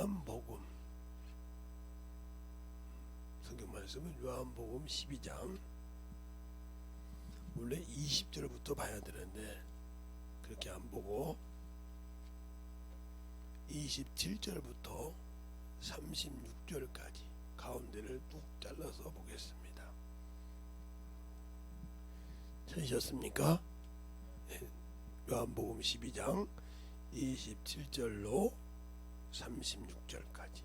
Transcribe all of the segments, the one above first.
요한복음 성경 말씀은 요한복음 12장 원래 20절부터 봐야 되는데 그렇게 안 보고 27절부터 36절까지 가운데를 뚝 잘라서 보겠습니다. 찾으셨습니까? 요한복음 12장 27절로 36절까지.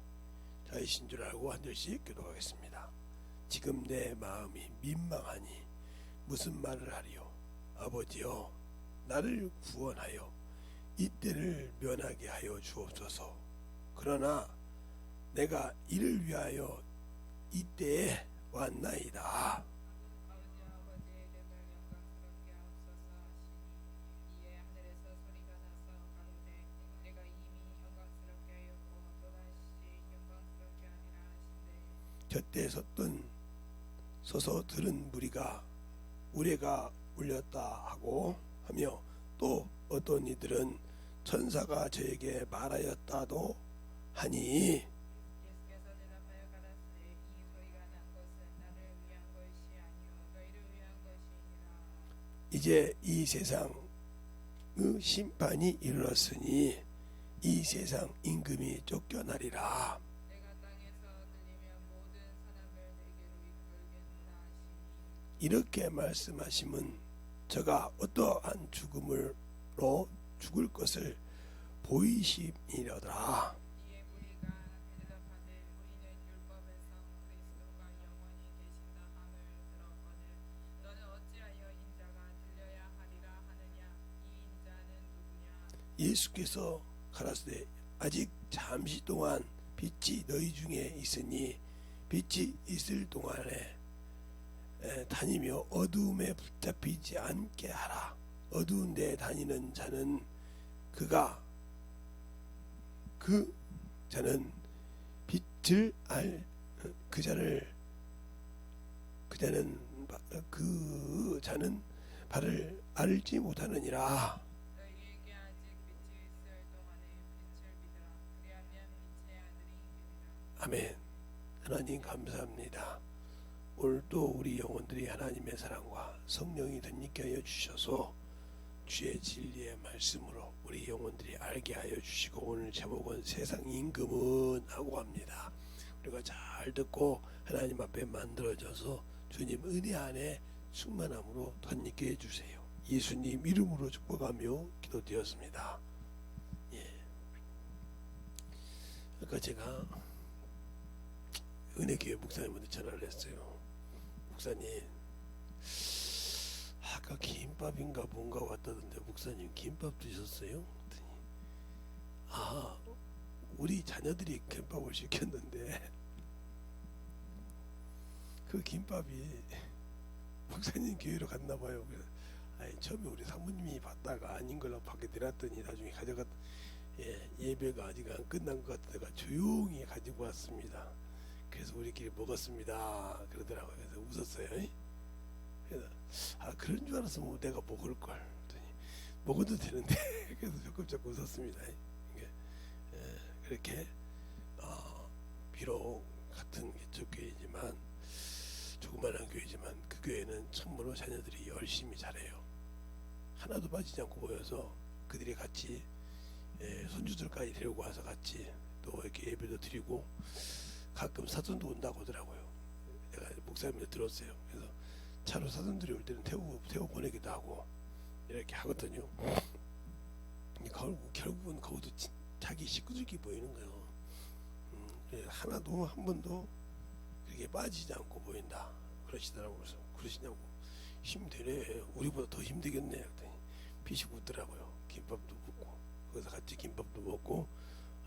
자이신 줄 알고 한 절씩 기도하겠습니다. 지금 내 마음이 민망하니 무슨 말을 하리요? 아버지여, 나를 구원하여 이때를 면하게 하여 주옵소서. 그러나 내가 이를 위하여 이때에 왔나이다. 곁에 서서 들은 무리가 우레가 울렸다 하고 하며 또 어떤 이들은 천사가 저에게 말하였다도 하니 이제 이 세상의 심판이 이르렀으니 이 세상 임금이 쫓겨나리라. 이렇게 말씀하심은 저가 어떠한 죽음으로 죽을 것을 보이심이려더라. 예수께서 가라사대 아직 잠시 동안 빛이 너희 중에 있으니 빛이 있을 동안에 다니며 어두움에 붙잡히지 않게 하라. 어두운 데 다니는 자는 자는 빛을 그 자는 발을 알지 못하느니라. 아멘. 하나님 감사합니다. 오늘도 우리 영혼들이 하나님의 사랑과 성령이 덧입게 하여 주셔서 주의 진리의 말씀으로 우리 영혼들이 알게 하여 주시고, 오늘 제목은 세상 임금은 하고 합니다. 우리가 잘 듣고 하나님 앞에 만들어져서 주님 은혜 안에 충만함으로 덧입게 해주세요. 예수님 이름으로 축복하며 기도드렸습니다. 아까 제가 은혜교회 목사님한테 전화를 했어요. 목사님, 아까 김밥인가 뭔가 왔다던데 목사님 김밥 드셨어요? 그랬더니 우리 자녀들이 김밥을 시켰는데 그 김밥이 목사님 교회로 갔나 봐요. 처음에 우리 사모님이 받다가 아닌 걸로 밖에 내놨더니 나중에 예배가 아직 안 끝난 것 같다가 조용히 가지고 왔습니다. 그래서 우리끼리 먹었습니다. 그러더라고요. 그래서 웃었어요. 그래서 그런 줄 알았으면 내가 먹을 걸. 먹어도 되는데 그래서 조금 웃었습니다. 그렇게 비록 같은 개척교회지만 조그마한 교회지만 그 교회는 참으로 자녀들이 열심히 잘해요. 하나도 빠지지 않고 모여서 그들이 같이 손주들까지 데리고 와서 같이 또 이렇게 예배도 드리고 가끔 사돈도 온다고 하더라고요. 내가 목사님한테 들었어요. 그래서 차로 사돈들이 올 때는 태워 보내기도 하고 이렇게 하거든요. 결국은 거기도 자기 식구들끼리 보이는 거예요. 하나도 한 번도 그렇게 빠지지 않고 보인다 그러시더라고요. 그래서 그러시냐고. 힘드네. 우리보다 더 힘들겠네. 그랬더니 피식 웃더라고요. 김밥도 먹고 거기서 같이 김밥도 먹고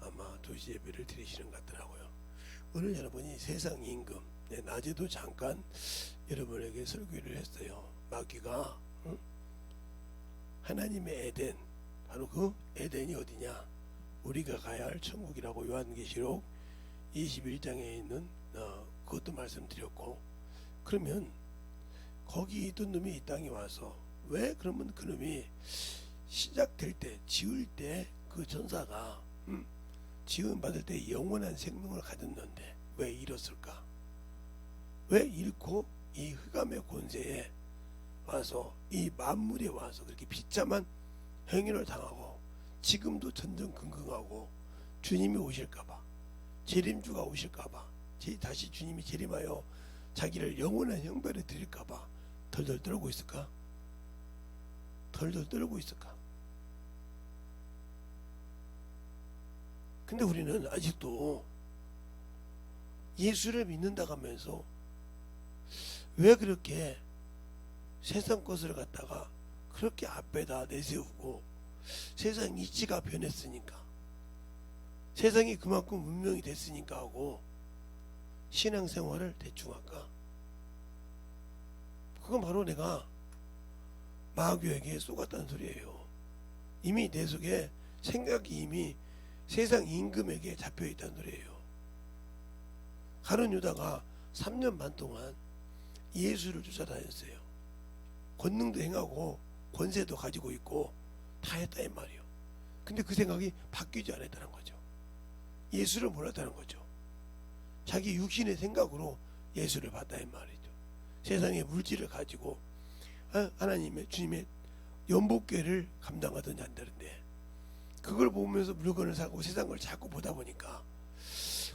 아마 도시 예배를 드리시는 것 같더라고요. 오늘 여러분이 세상 임금, 낮에도 잠깐 여러분에게 설교를 했어요. 마귀가 하나님의 에덴, 바로 그 에덴이 어디냐? 우리가 가야 할 천국이라고 요한계시록 21장에 있는 그것도 말씀드렸고, 그러면 거기 있던 놈이 이 땅에 와서 왜 그러면 그 놈이 시작될 때, 지을 때 그 천사가 지음 받을 때 영원한 생명을 가졌는데 왜 잃었을까? 왜 잃고 이 흑암의 권세에 와서 이 만물에 와서 그렇게 비참한 행위를 당하고 지금도 전전긍긍하고 주님이 오실까봐, 재림주가 오실까봐, 다시 주님이 재림하여 자기를 영원한 형벌에 드릴까봐 덜덜 떨고 있을까? 덜덜 떨고 있을까? 근데 우리는 아직도 예수를 믿는다고 하면서 왜 그렇게 세상 것을 갖다가 그렇게 앞에다 내세우고, 세상 이치가 변했으니까, 세상이 그만큼 문명이 됐으니까 하고 신앙생활을 대충 할까? 그건 바로 내가 마귀에게 속았다는 소리예요. 이미 내 속에 생각이 이미 세상 임금에게 잡혀있다는 소리예요. 가룟 유다가 3년 반 동안 예수를 쫓아다녔어요. 권능도 행하고 권세도 가지고 있고 다 했다 이 말이에요. 근데 그 생각이 바뀌지 않았다는 거죠. 예수를 몰랐다는 거죠. 자기 육신의 생각으로 예수를 봤다 이 말이죠. 세상의 물질을 가지고 하나님의 주님의 연복궤를 감당하던 자들인데 그걸 보면서 물건을 사고 세상을 자꾸 보다 보니까,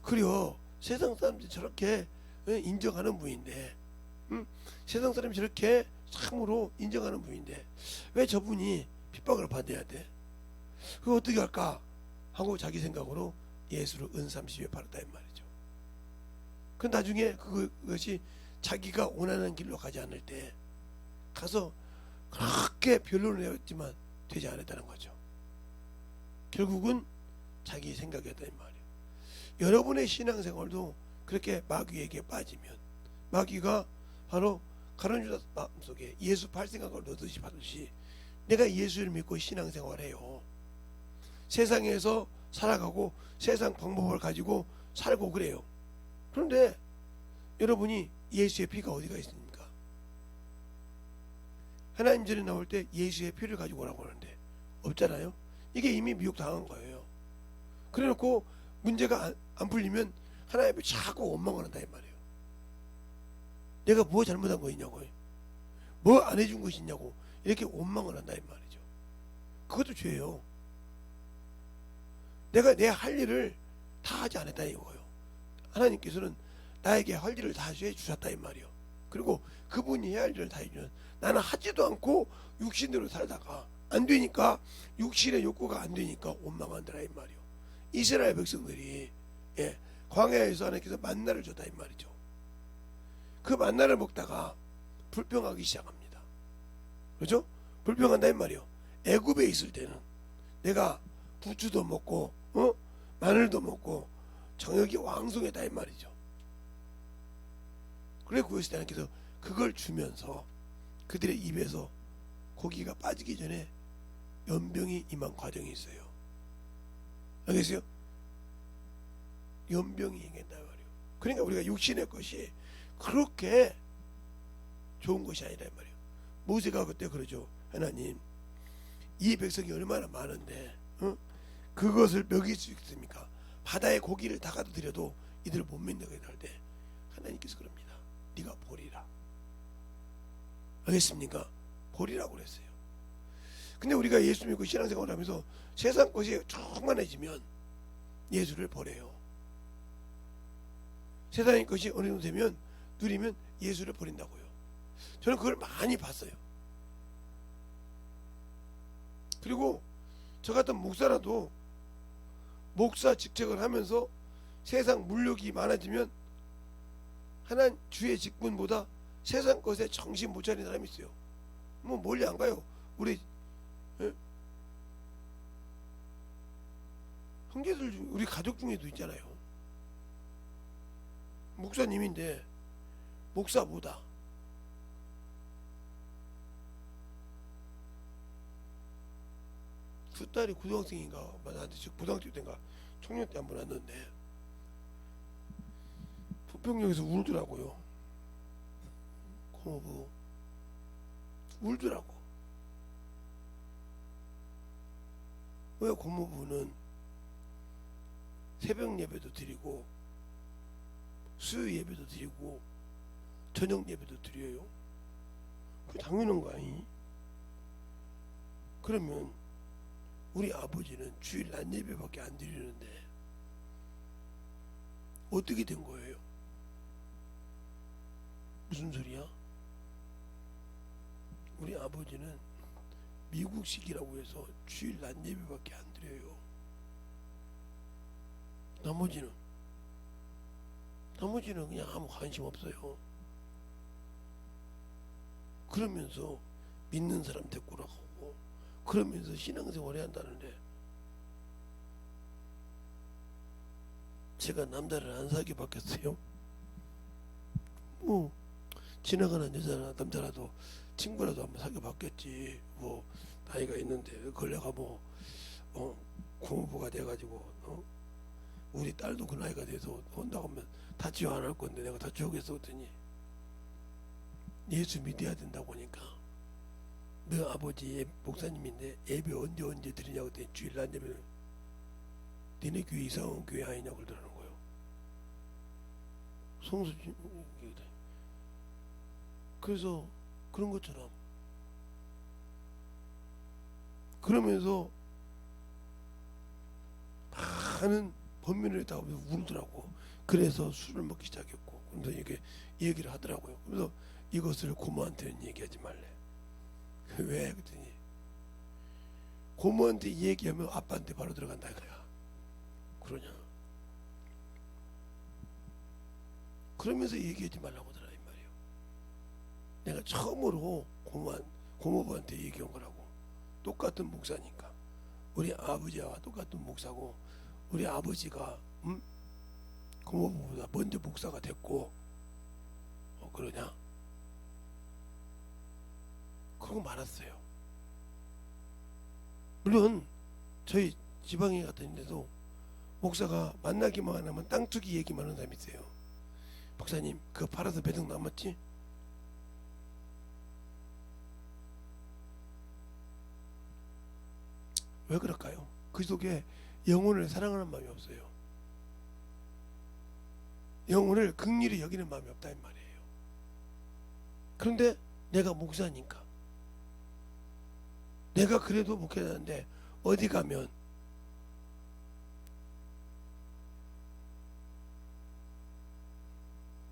그래요, 세상 사람들이 저렇게 인정하는 분인데, 세상 사람이 저렇게 참으로 인정하는 분인데 왜 저분이 핍박을 받아야 돼? 그거 어떻게 할까 하고 자기 생각으로 예수를 은30에 팔았다 이 말이죠. 그 나중에 그것이 자기가 원하는 길로 가지 않을 때 가서 그렇게 변론을 해왔지만 되지 않았다는 거죠. 결국은 자기 생각이었다 이 말이에요. 여러분의 신앙생활도 그렇게 마귀에게 빠지면, 마귀가 바로 가룟 유다 마음속에 예수 팔 생각을 넣듯이 받듯이 내가 예수를 믿고 신앙생활해요. 세상에서 살아가고 세상 방법을 가지고 살고 그래요. 그런데 여러분이 예수의 피가 어디가 있습니까? 하나님 전에 나올 때 예수의 피를 가지고 오라고 하는데 없잖아요. 이게 이미 미혹당한 거예요. 그래놓고 문제가 안 풀리면 하나님 앞에 자꾸 원망을 한다 이 말이에요. 내가 뭐 잘못한 거 있냐고, 뭐 안 해준 것이 있냐고 이렇게 원망을 한다 이 말이죠. 그것도 죄예요. 내가 내 할 일을 다 하지 않았다 이거예요. 하나님께서는 나에게 할 일을 다 해 주셨다 이 말이에요. 그리고 그분이 해야 할 일을 다 해주면 나는 하지도 않고 육신대로 살다가 안 되니까, 육신의 욕구가 안 되니까 원망한다라 이 말이에요. 이스라엘 백성들이 광야에서 하나님께서 만나를 줬다 이 말이죠. 그 만나를 먹다가 불평하기 시작합니다. 그렇죠? 불평한다 이 말이에요. 애굽에 있을 때는 내가 부추도 먹고 마늘도 먹고 정욕이 왕성했다 이 말이죠. 그래 그것이 하나님께서 그걸 주면서 그들의 입에서 고기가 빠지기 전에 연병이 임한 과정이 있어요. 알겠어요? 연병이 임한다 말이에요. 그러니까 우리가 육신의 것이 그렇게 좋은 것이 아니라 말이에요. 모세가 그때 그러죠. 하나님, 이 백성이 얼마나 많은데 그것을 먹일 수 있습니까? 바다의 고기를 다 가도 드려도 이들을 못 믿는다고 할 때 하나님께서 그럽니다. 네가 보리라. 알겠습니까? 보리라고 그랬어요. 근데 우리가 예수 믿고 신앙생활을 하면서 세상 것이 충만해지면 예수를 버려요. 세상의 것이 어느 정도 되면 누리면 예수를 버린다고요. 저는 그걸 많이 봤어요. 그리고 저 같은 목사라도 목사 직책을 하면서 세상 물욕이 많아지면 하나님 주의 직분보다 세상 것에 정신 못 차리는 사람이 있어요. 뭐 멀리 안 가요. 우리 형제들 중, 우리 가족 중에도 있잖아요. 목사님인데 목사보다 그 딸이 고등학생인가 나한테 고등학교 때인가 청년 때 한번 왔는데 부평역에서 울더라고요. 고모부 울더라고. 왜 고모부는 새벽 예배도 드리고 수요 예배도 드리고 저녁 예배도 드려요. 그게 당연한 거 아니? 그러면 우리 아버지는 주일 낮 예배밖에 안 드리는데 어떻게 된 거예요? 무슨 소리야? 우리 아버지는 미국식이라고 해서 주일 낮 예배밖에 안 드려요. 나머지는 그냥 아무 관심 없어요. 그러면서 믿는 사람 데리고 나가고 그러면서 신앙생활 해야 한다는데 제가 남자를 안 사귀어 봤겠어요? 뭐 지나가는 여자나 남자라도 친구라도 한번 사귀어 봤겠지. 뭐 나이가 있는데 그걸 내가 뭐 고모부가 돼가지고 우리 딸도 그 나이가 돼서 혼다고 하면 다 지워 안 할 건데 내가 다 지우겠어 그랬더니 예수 믿어야 된다고 하니까 너 아버지 목사님인데 예배 언제 드리냐고 했더니 주일 날 예배를 니네 교회 이상한 교회 아니냐고 그러더라는 거예요. 성수지. 그래서 그런 것처럼 그러면서 많은 범민을 했다고 울더라고. 그래서 술을 먹기 시작했고 그래서 이렇게 얘기를 하더라고요. 그래서 이것을 고모한테는 얘기하지 말래. 왜? 그랬더니 고모한테 얘기하면 아빠한테 바로 들어간다 이거야. 그러냐? 그러면서 얘기하지 말라고 하더라 이 말이에요. 내가 처음으로 고모부한테 얘기한 거라고. 똑같은 목사니까 우리 아버지와 똑같은 목사고 우리 아버지가 고모부보다 먼저 목사가 됐고 그러냐? 그런 거 많았어요. 물론 저희 지방에 같은 데도 목사가 만나기만 하면 땅 투기 얘기만 하는 사람이 있어요. 목사님 그거 팔아서 배당 남았지? 왜 그럴까요? 그 속에 영혼을 사랑하는 마음이 없어요. 영혼을 긍휼히 여기는 마음이 없다 이 말이에요. 그런데 내가 목사니까 내가 그래도 목회자인데 어디 가면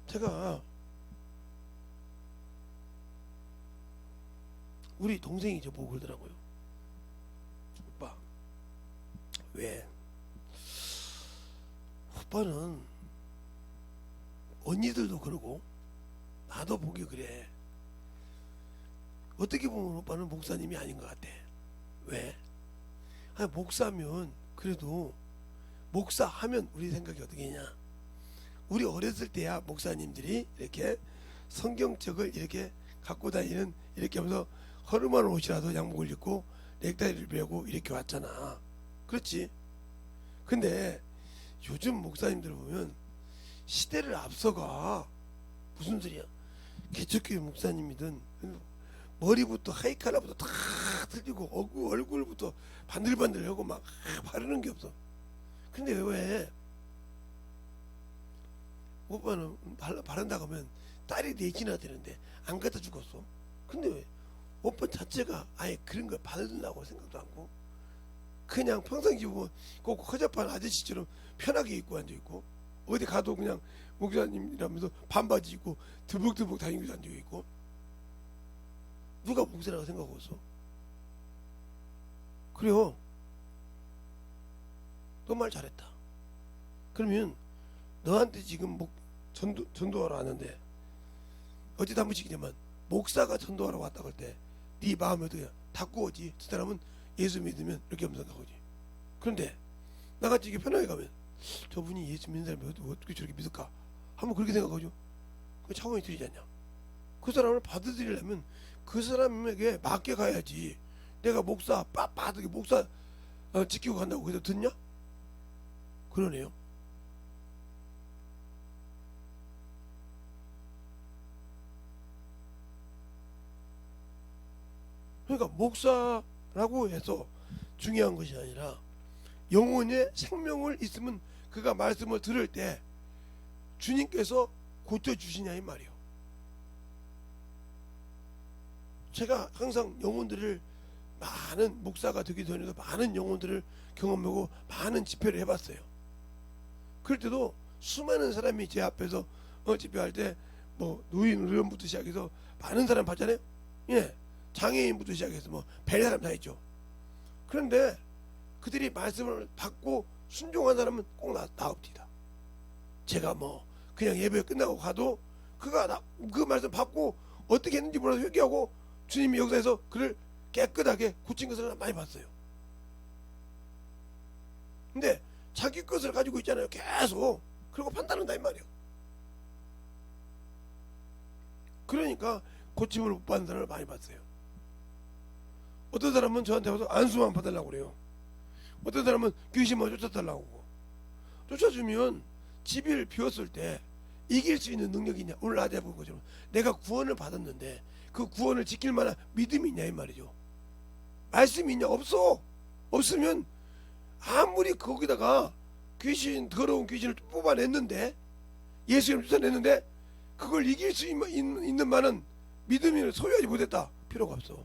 제가 우리 동생이 저 보고 그러더라고요. 오빠 왜 오빠는 언니들도 그러고 나도 보기 그래. 어떻게 보면 오빠는 목사님이 아닌 것 같아. 왜? 아니 목사면 그래도 목사하면 우리 생각이 어떻게 냐 우리 어렸을 때야 목사님들이 이렇게 성경책을 이렇게 갖고 다니는 이렇게 하면서 허름한 옷이라도 양복을 입고 넥타이를 메고 이렇게 왔잖아. 그렇지? 근데 요즘 목사님들 보면 시대를 앞서가. 무슨 소리야? 개척교회 목사님이든 머리부터 하이칼라부터 다 틀리고 얼굴부터 반들반들하고 막 바르는 게 없어. 근데 왜 오빠는 바른다고 하면 딸이 넷이나 되는데 안 갖다 죽었어? 근데 왜 오빠 자체가 아예 그런 걸 받으려고 생각도 않고 그냥 평상시 보면 꼭 허접한 아저씨처럼 편하게 입고 앉아있고 어디 가도 그냥 목사님이라면서 반바지 입고 드벅드벅 다니고 앉아있고 누가 목사라고 생각하고 있어? 그래요. 너 말 잘했다. 그러면 너한테 지금 전도하러 왔는데 어찌 한 번씩이지만 목사가 전도하러 왔다고 할 때 네 마음에 어떻게 닫고 오지. 저 사람은 예수 믿으면 이렇게 하면 생각하지. 그런데 나같이 이렇게 편하게 가면 저분이 예수 믿는 사람이 어떻게 저렇게 믿을까 한번 그렇게 생각하죠. 그 차원이 들리지 않냐. 그 사람을 받아들이려면 그 사람에게 맞게 가야지. 내가 목사 빠빠하게 목사 지키고 간다고 해서 듣냐? 그러네요. 그러니까 목사라고 해서 중요한 것이 아니라 영혼의 생명을 있으면 그가 말씀을 들을 때 주님께서 고쳐주시냐 이 말이요. 제가 항상 영혼들을, 많은 목사가 되기 전에도 많은 영혼들을 경험하고 많은 집회를 해봤어요. 그럴 때도 수많은 사람이 제 앞에서 집회할 때 뭐 노인 의원부터 시작해서 많은 사람 봤잖아요. 예, 장애인부터 시작해서 뭐 별 사람 다 있죠. 그런데 그들이 말씀을 받고 순종한 사람은 꼭 나옵니다. 제가 뭐 그냥 예배 끝나고 가도 그가 그 말씀 받고 어떻게 했는지 몰라서 회개하고 주님이 역사에서 그를 깨끗하게 고친 것을 많이 봤어요. 근데 자기 것을 가지고 있잖아요. 계속. 그리고 판단한다 이 말이에요. 그러니까 고침을 못 받는 사람을 많이 봤어요. 어떤 사람은 저한테 와서 안수만 받으려고 그래요. 어떤 사람은 귀신만 쫓아달라고 하고. 쫓아주면 집을 비웠을 때 이길 수 있는 능력이 있냐. 오늘 낮에 본 것처럼 내가 구원을 받았는데 그 구원을 지킬 만한 믿음이 있냐 이 말이죠. 말씀이 있냐. 없어. 없으면 아무리 거기다가 더러운 귀신을 뽑아냈는데, 예수님을 쫓아냈는데 그걸 이길 수 있는 만한 믿음을 소유하지 못했다. 필요가 없어.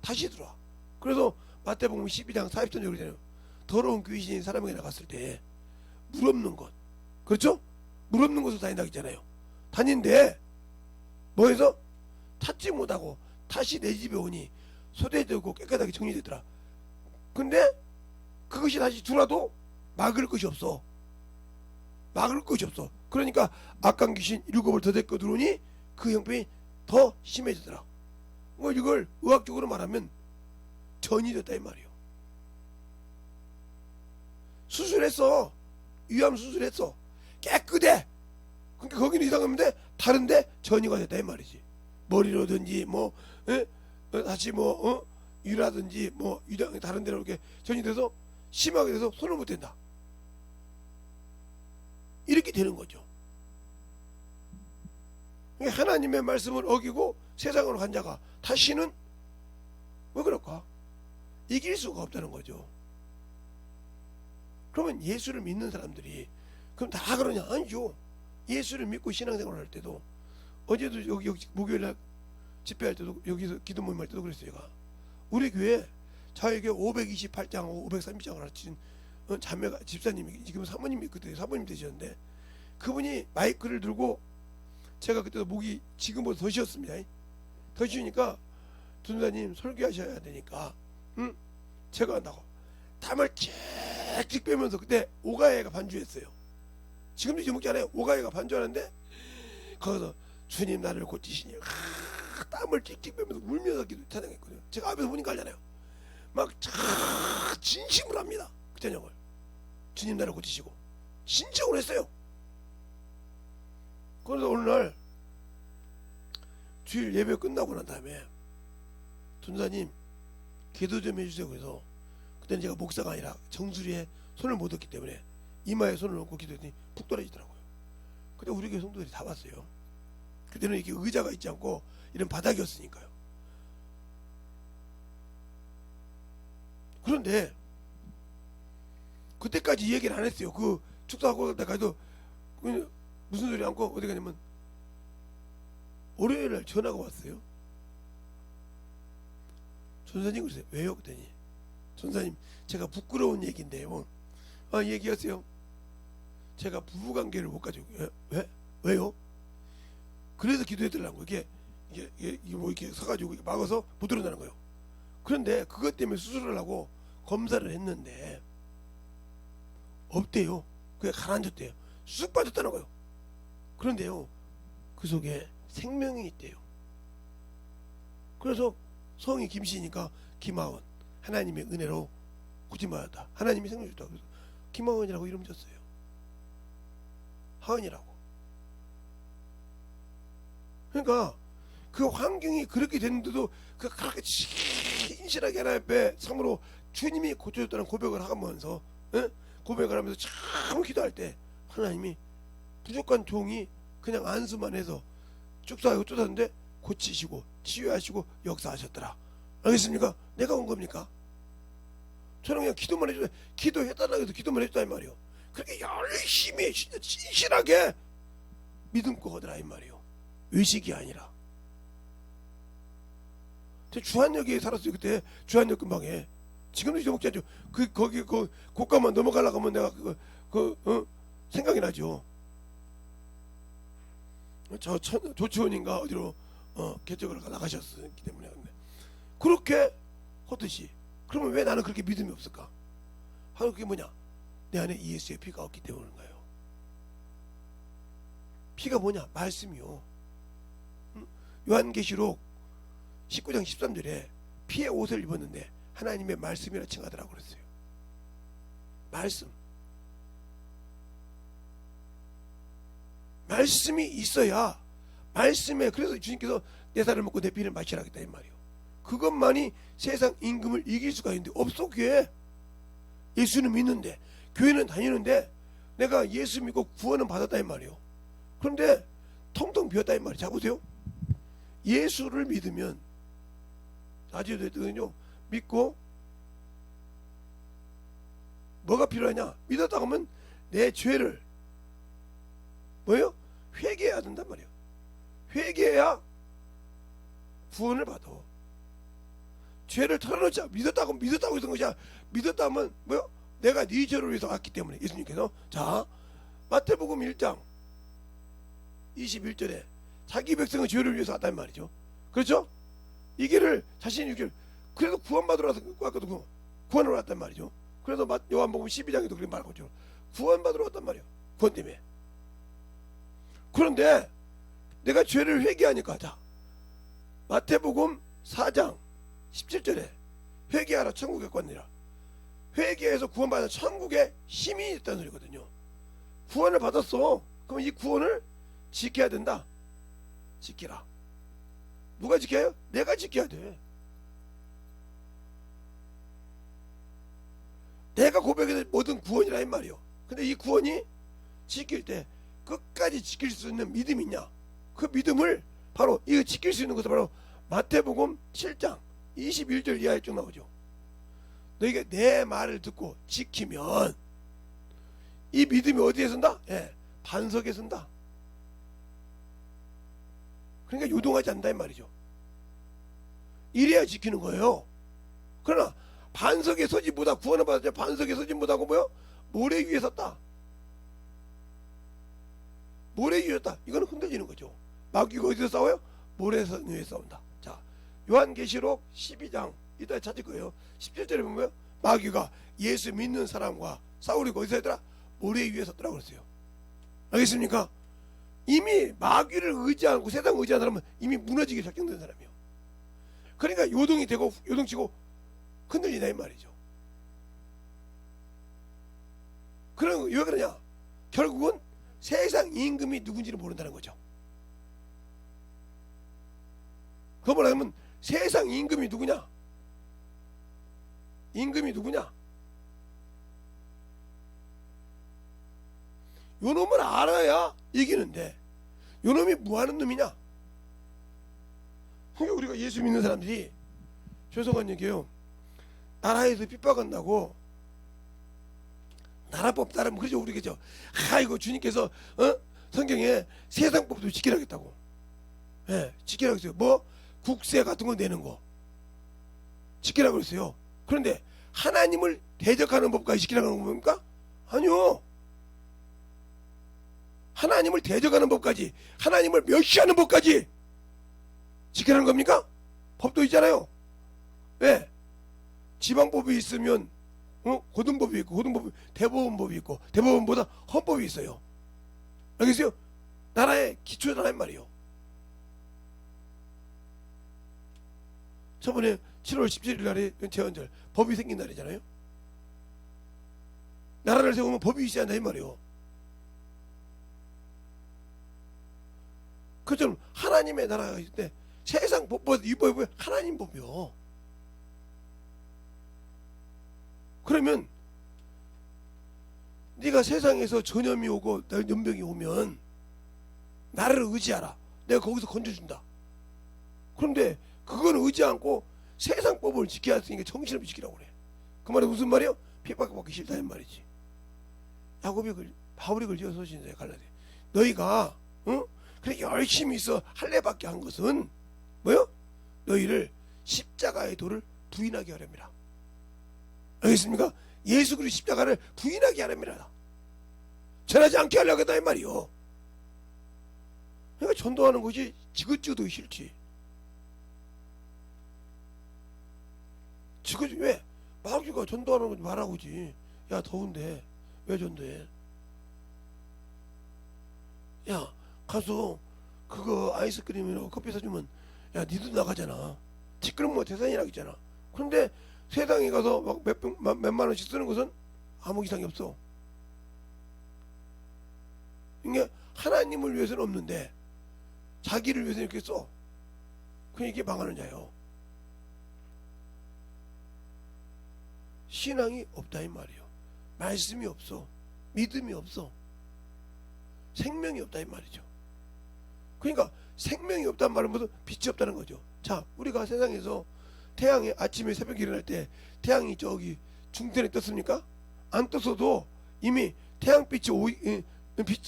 다시 들어와. 그래서 마태복음 12장 40절 그러잖아요. 더러운 귀신이 사람에게 나갔을 때 물 없는 곳, 그렇죠? 물 없는 곳으로 다닌다 했잖아요. 다닌데 뭐해서 찾지 못하고 다시 내 집에 오니 소대되고 깨끗하게 정리되더라. 근데 그것이 다시 들어와도 막을 것이 없어. 막을 것이 없어. 그러니까 악한 귀신 7을 더 데리고 들어오니 그 형편이 더 심해지더라. 뭐 이걸 의학적으로 말하면 전이 됐다 이 말이에요. 수술했어. 위암 수술했어. 깨끗해. 그러니까 거기는 이상한데 다른데 전이가 됐다 이 말이지. 머리로든지 뭐 다시 뭐 위라든지 뭐 다른 데로 이렇게 전이 돼서 심하게 돼서 손을 못 댄다. 이렇게 되는 거죠. 하나님의 말씀을 어기고 세상으로 간 자가 다시는 왜 그럴까? 이길 수가 없다는 거죠. 그러면 예수를 믿는 사람들이 그럼 다 그러냐? 아니죠. 예수를 믿고 신앙생활을 할 때도, 어제도 여기 목요일날 집회할 때도, 여기서 기도 모임 할 때도 그랬어요. 제가 우리 교회 저에게 528장 530장을 가르친 자매가, 집사님이, 지금 사모님이, 그때 사모님 되셨는데 그분이 마이크를 들고, 제가 그때도 목이 지금보다 더 쉬었습니다. 더 쉬우니까 전사님 설교하셔야 되니까 제가 한다고 땀을 칙칙 빼면서, 그때 오가예가 반주했어요. 지금도 잊어먹지 않아요. 오가예가 반주하는데 거기서 주님 나를 고치시니 땀을 칙칙 빼면서 울면서 기도 찬양했거든요. 제가 앞에서 보니까 알잖아요. 막 진심으로 합니다. 그 찬양을. 주님 나를 고치시고 진정으로 했어요. 그래서 오늘날 주일 예배 끝나고 난 다음에 전사님 기도 좀 해주세요. 그래서 그때는 제가 목사가 아니라 정수리에 손을 못 얹기 때문에 이마에 손을 얹고 기도했더니 푹 떨어지더라고요. 근데 우리 교회 성도들이 다 봤어요. 그때는 이렇게 의자가 있지 않고 이런 바닥이었으니까요. 그런데 그때까지 이 얘기를 안 했어요. 그 축사하고 갈 때까지도 무슨 소리 않고 어디 가냐면 월요일날 전화가 왔어요. 전사님 그러세요. 왜요? 그랬더니 전사님 제가 부끄러운 얘기인데요. 얘기하세요. 제가 부부관계를 못 가지고. 왜요? 그래서 기도해달라는 거예요. 이게 뭐 이렇게 서가지고 이렇게 막아서 못 들어온다는 거예요. 그런데 그것 때문에 수술을 하고 검사를 했는데 없대요. 그게 가라앉았대요. 쑥 빠졌다는 거예요. 그런데요, 그 속에 생명이 있대요. 그래서 성이 김씨니까 김하원, 하나님의 은혜로 구원받았다. 하나님이 생명 줬다. 그래서 김하원이라고 이름 줬어요. 하원이라고. 그러니까 그 환경이 그렇게 됐는데도 그렇게 신실하게 하나님 앞에 참으로 주님이 고쳐줬다는 고백을 하면서 고백을 하면서 참 기도할 때 하나님이 부족한 종이 그냥 안수만 해서 축사하고 쫓았는데 고치시고 치유하시고 역사하셨더라. 알겠습니까? 내가 온 겁니까? 저는 그냥 기도만 해줘. 기도해달라고 해서 기도만 해줬다 이 말이요. 그렇게 열심히 진짜 진실하게 믿음고 거더라 이 말이요. 의식이 아니라. 주한역에 살았어요. 그때 주한역 근방에. 지금도 잊어먹지 않죠. 거기 고가만 넘어가려고 하면 내가 생각이 나죠. 조치원인가 어디로 개척을 나가셨기 때문에. 근데 그렇게 하듯이 그러면 왜 나는 그렇게 믿음이 없을까? 하루 그게 뭐냐? 내 안에 예수의 피가 없기 때문인가요? 피가 뭐냐? 말씀이요. 요한계시록 19장 13절에 피의 옷을 입었는데 하나님의 말씀이라 칭하더라고 그랬어요. 말씀이 있어야 말씀에 그래서 주님께서 내 살을 먹고 내 피를 마시라 하겠다 이 말이요. 그것만이 세상 임금을 이길 수가 있는데 없어. 교회 예수는 믿는데 교회는 다니는데 내가 예수 믿고 구원은 받았다 이 말이요. 그런데 텅텅 비었다 이 말이요. 자 보세요. 예수를 믿으면 아주도요 믿고 뭐가 필요하냐? 믿었다고 하면 내 죄를 뭐예요? 회개해야 된단 말이에요. 회개해야 구원을 받아. 죄를 털어놓자. 믿었다고 해서 것이야. 믿었다 하면 뭐요? 내가 네 죄를 위해서 왔기 때문에 예수님께서. 자 마태복음 1장 21절에 자기 백성의 죄를 위해서 왔단 말이죠. 그렇죠? 이 길을 자신이 이 길. 그래서 구원받으러 왔거든. 구원을 왔단 말이죠. 그래서 요한복음 12장에도 그렇게 말하고 있죠. 구원받으러 왔단 말이에요. 구원 때문에. 그런데 내가 죄를 회개하니까 자 마태복음 4장 17절에 회개하라 천국에 관리라. 회개해서 구원받아 천국에 힘이 있다는 소리거든요. 구원을 받았어. 그럼 이 구원을 지켜야 된다. 지키라. 누가 지켜요? 내가 지켜야 돼. 내가 고백해서 모든 구원이라 이 말이요. 근데 이 구원이 지킬 때 끝까지 지킬 수 있는 믿음이 있냐? 그 믿음을 바로 이거 지킬 수 있는 것은 바로 마태복음 7장 21절 이하에 쭉 나오죠. 너희가 내 말을 듣고 지키면 이 믿음이 어디에 선다? 예, 반석에 선다. 그러니까 요동하지 않는다 이 말이죠. 이래야 지키는 거예요. 그러나 반석에 서지 못하고 구원을 받았죠. 반석에 서지 못하고 뭐요? 모래 위에 섰다. 모래 위에 섰다. 이거는 흔들리는 거죠. 마귀가 어디서 싸워요? 모래 위에 싸운다. 자, 요한계시록 12장 이따 찾을 거예요. 17절에 보면 마귀가 예수 믿는 사람과 싸우려고 어디서 했더라? 모래 위에 섰더라고 그랬어요. 알겠습니까? 이미 마귀를 의지하고 세상 의지하는 사람은 이미 무너지기 작정된 사람이에요. 그러니까 요동이 되고 요동치고 흔들리다 이 말이죠. 그런 왜 그러냐? 결국은 세상 임금이 누군지를 모른다는 거죠. 그거 뭐라 하면 세상 임금이 누구냐? 임금이 누구냐? 요 놈을 알아야 이기는데 요 놈이 뭐하는 놈이냐? 그러니까 우리가 예수 믿는 사람들이 죄송한 얘기예요. 나라에서 핍박한다고 나라법 따르면 그러죠. 우리 그죠. 아이고 주님께서 성경에 세상법도 지키라겠다고. 예, 지키라고 했어요. 뭐 국세 같은 거 내는 거 지키라고 했어요. 그런데 하나님을 대적하는 법까지 지키라고 하는 겁니까? 아니요. 하나님을 대적하는 법까지, 하나님을 멸시하는 법까지 지키라는 겁니까? 법도 있잖아요. 왜? 지방법이 있으면 고등법이 있고, 고등법이 대법원법이 있고, 대법원보다 헌법이 있어요. 알겠어요? 나라의 기초잖아요 말이에요. 저번에 7월 17일 날이 제헌절 법이 생긴 날이잖아요. 나라를 세우면 법이 있어야 한다 이 말이에요. 그처럼 하나님의 나라가 있을 때 세상 법보다 이 법이 하나님 법이요. 그러면 네가 세상에서 전염이 오고 연병이 오면 나를 의지하라. 내가 거기서 건져준다. 그런데 그걸 의지 않고 세상 법을 지켜야 했으니까 정신없이 지키라고 그래. 그 말이 무슨 말이요? 핍박받기 싫다는 말이지. 바울이 글지어 소신서에 갈라디 너희가 그렇게 열심히 있어 할례받게 한 것은 뭐요? 너희를 십자가의 도를 부인하게 하렵니다. 알겠습니까? 예수 그리스도 십자가를 부인하게 하렵니다. 전하지 않게 하려고 했다 이 말이요. 그러니까 전도하는 것이 지긋지긋하기 싫지. 왜? 마귀가 전도하는 거 말하고지. 야 더운데 왜 전도해? 야 가서 그거 아이스크림이랑 커피 사주면 야 니도 나가잖아. 지금 뭐 대산이라고 있잖아. 그런데 세상에 가서 막 몇만 원씩 쓰는 것은 아무 이상이 없어. 이게 하나님을 위해서는 없는데 자기를 위해서 이렇게 써. 그냥 이게 망하는 자요. 신앙이 없다 이 말이요. 말씀이 없어. 믿음이 없어. 생명이 없다 이 말이죠. 그러니까 생명이 없다는 말은 무슨 빛이 없다는 거죠. 자, 우리가 세상에서 태양이 아침에 새벽에 일어날 때 태양이 저기 중천에 떴습니까? 안 떴어도 이미 태양빛이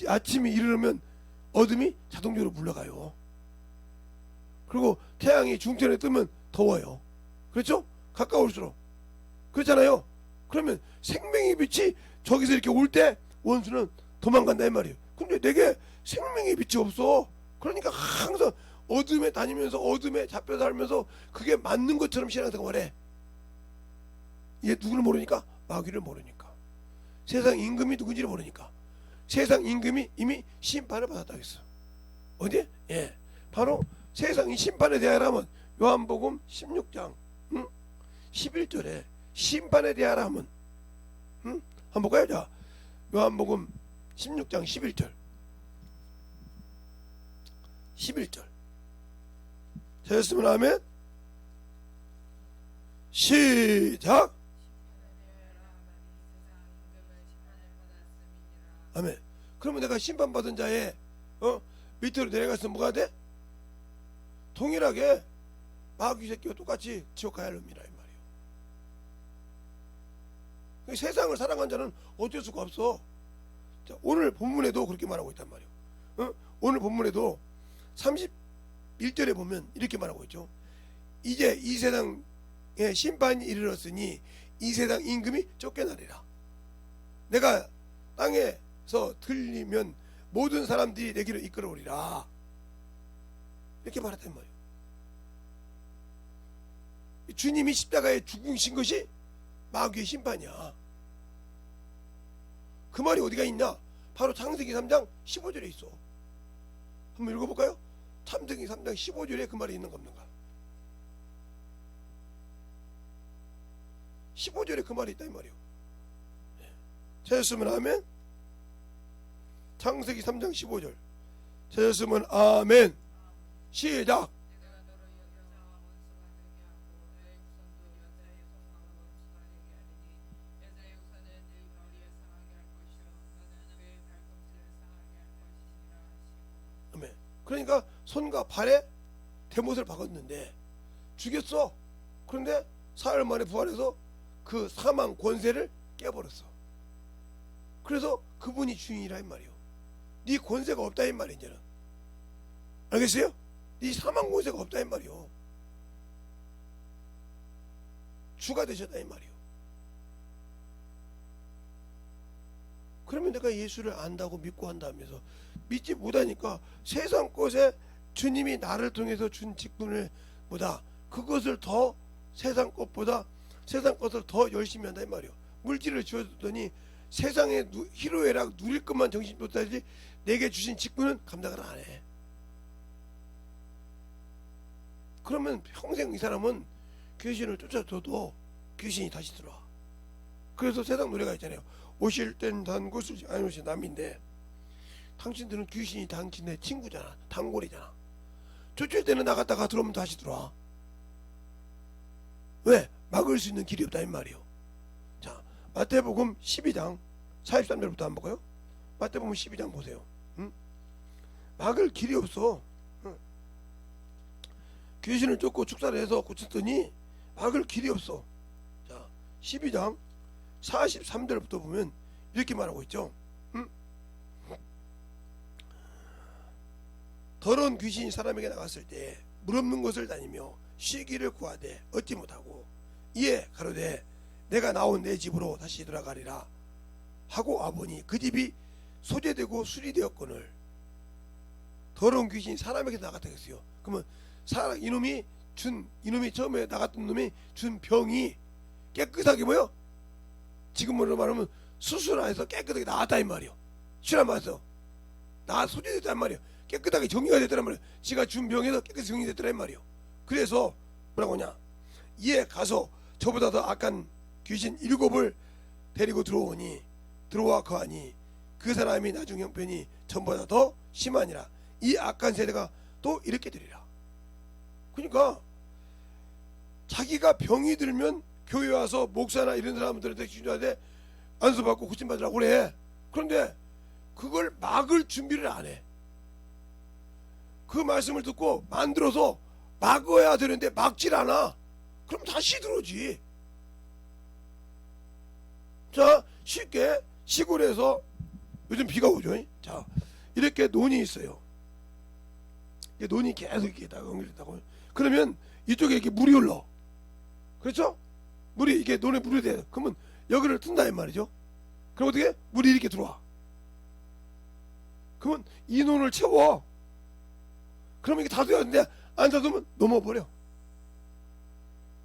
아침이 이르면 어둠이 자동적으로 물러가요. 그리고 태양이 중천에 뜨면 더워요. 그렇죠? 가까울수록 그렇잖아요. 그러면 생명의 빛이 저기서 이렇게 올 때 원수는 도망간다 이 말이에요. 근데 내게 생명의 빛이 없어. 그러니까 항상 어둠에 다니면서 어둠에 잡혀 살면서 그게 맞는 것처럼 신앙생활해. 얘 누구를 모르니까? 마귀를 모르니까. 세상 임금이 누군지를 모르니까. 세상 임금이 이미 심판을 받았다고 했어. 어디? 예, 바로 세상이 심판에 대하여 하면 요한복음 16장 11절에 심판에 대하여 하면 한번 볼까요? 자, 요한복음 16장 11절 되었으면 아멘. 시작. 아멘. 그러면 내가 심판받은 자의 밑으로 내려가서 뭐가 돼? 동일하게 마귀 새끼와 똑같이 지옥 가야 합니다 이 말이에요. 세상을 사랑한 자는 어쩔 수가 없어. 자, 오늘 본문에도 그렇게 말하고 있단 말이에요. 오늘 본문에도 31절에 보면 이렇게 말하고 있죠. 이제 이 세상에 심판이 이르렀으니 이 세상 임금이 쫓겨나리라. 내가 땅에서 들리면 모든 사람들이 내기를 이끌어오리라. 이렇게 말했단 말이에요. 주님이 십자가에 죽으신 것이 마귀의 심판이야. 그 말이 어디가 있냐? 바로 창세기 3장 15절에 있어. 한번 읽어볼까요? 창세기 3장 15절에 그 말이 있는 겁니다. 15절에 그 말이 있다 이 말이요. 찾았으면 아멘. 창세기 3장 15절 찾았으면 아멘. 시작. 그러니까 손과 발에 대못을 박았는데 죽였어. 그런데 사흘 만에 부활해서 그 사망 권세를 깨버렸어. 그래서 그분이 주인이라 이 말이요. 네 권세가 없다 이 말이야 이제는. 알겠어요? 네 사망 권세가 없다 이 말이요. 주가 되셨다 이 말이요. 그러면 내가 예수를 안다고 믿고 한다면서 믿지 못하니까 세상 것에 주님이 나를 통해서 준 직분을 보다 그것을 더 세상 것보다 세상 것을 더 열심히 한다 이 말이요. 물질을 주어줬더니 세상의 희로애락 누릴 것만 정신 뒀다지 내게 주신 직분은 감당을 안 해. 그러면 평생 이 사람은 귀신을 쫓아줘도 귀신이 다시 들어와. 그래서 세상 노래가 있잖아요. 오실 땐 단고 쓰지 안 오실 남인데 당신들은 귀신이 당신의 친구잖아. 단골이잖아. 쫓을 때는 나갔다가 들어오면 다시 들어와. 왜? 막을 수 있는 길이 없다 이 말이요. 자, 마태복음 12장 43절부터 한번 볼까요? 마태복음 12장 보세요. 막을 길이 없어. 귀신을 쫓고 축사를 해서 고쳤더니 막을 길이 없어. 자, 12장 43절부터 보면 이렇게 말하고 있죠. 더러운 귀신이 사람에게 나갔을 때 물 없는 곳을 다니며 쉬기를 구하되 얻지 못하고 이에 가로되 내가 나온 내 집으로 다시 돌아가리라 하고 와보니 그 집이 소재되고 수리되었거늘. 더러운 귀신이 사람에게 나갔다 했어요. 그러면 이놈이 처음에 나갔던 놈이 준 병이 깨끗하게 뭐요? 지금으로 말하면 수술 안 해서 깨끗하게 나았다 이 말이요. 실한 말에서 소재됐단 말이요. 깨끗하게 정리가 됐단 말이요. 지가 준 병에서 깨끗이 정리됐더란 말이요. 그래서 뭐라고 하냐, 이에 가서 저보다 더 악한 귀신 7을 데리고 들어와 거하니 그 사람이 나중 형편이 전보다 더 심하니라. 이 악한 세대가 또 이렇게 되리라. 그러니까 자기가 병이 들면 교회 와서 목사나 이런 사람들한테 기도하되 안수받고 구침받으라고 그래. 그런데 그걸 막을 준비를 안 해. 그 말씀을 듣고 만들어서 막아야 되는데 막질 않아. 그럼 다시 들어오지. 자, 쉽게 시골에서 요즘 비가 오죠. 자, 이렇게 논이 있어요. 논이 계속 이렇게 연결됐다고. 그러면 이쪽에 이렇게 물이 흘러. 그렇죠? 물이 이게 논에 물이 돼. 그러면 여기를 튼다 이 말이죠. 그럼 어떻게? 물이 이렇게 들어와. 그러면 이 논을 채워. 그러면 이게 다 되었는데 안 닫으면 넘어버려.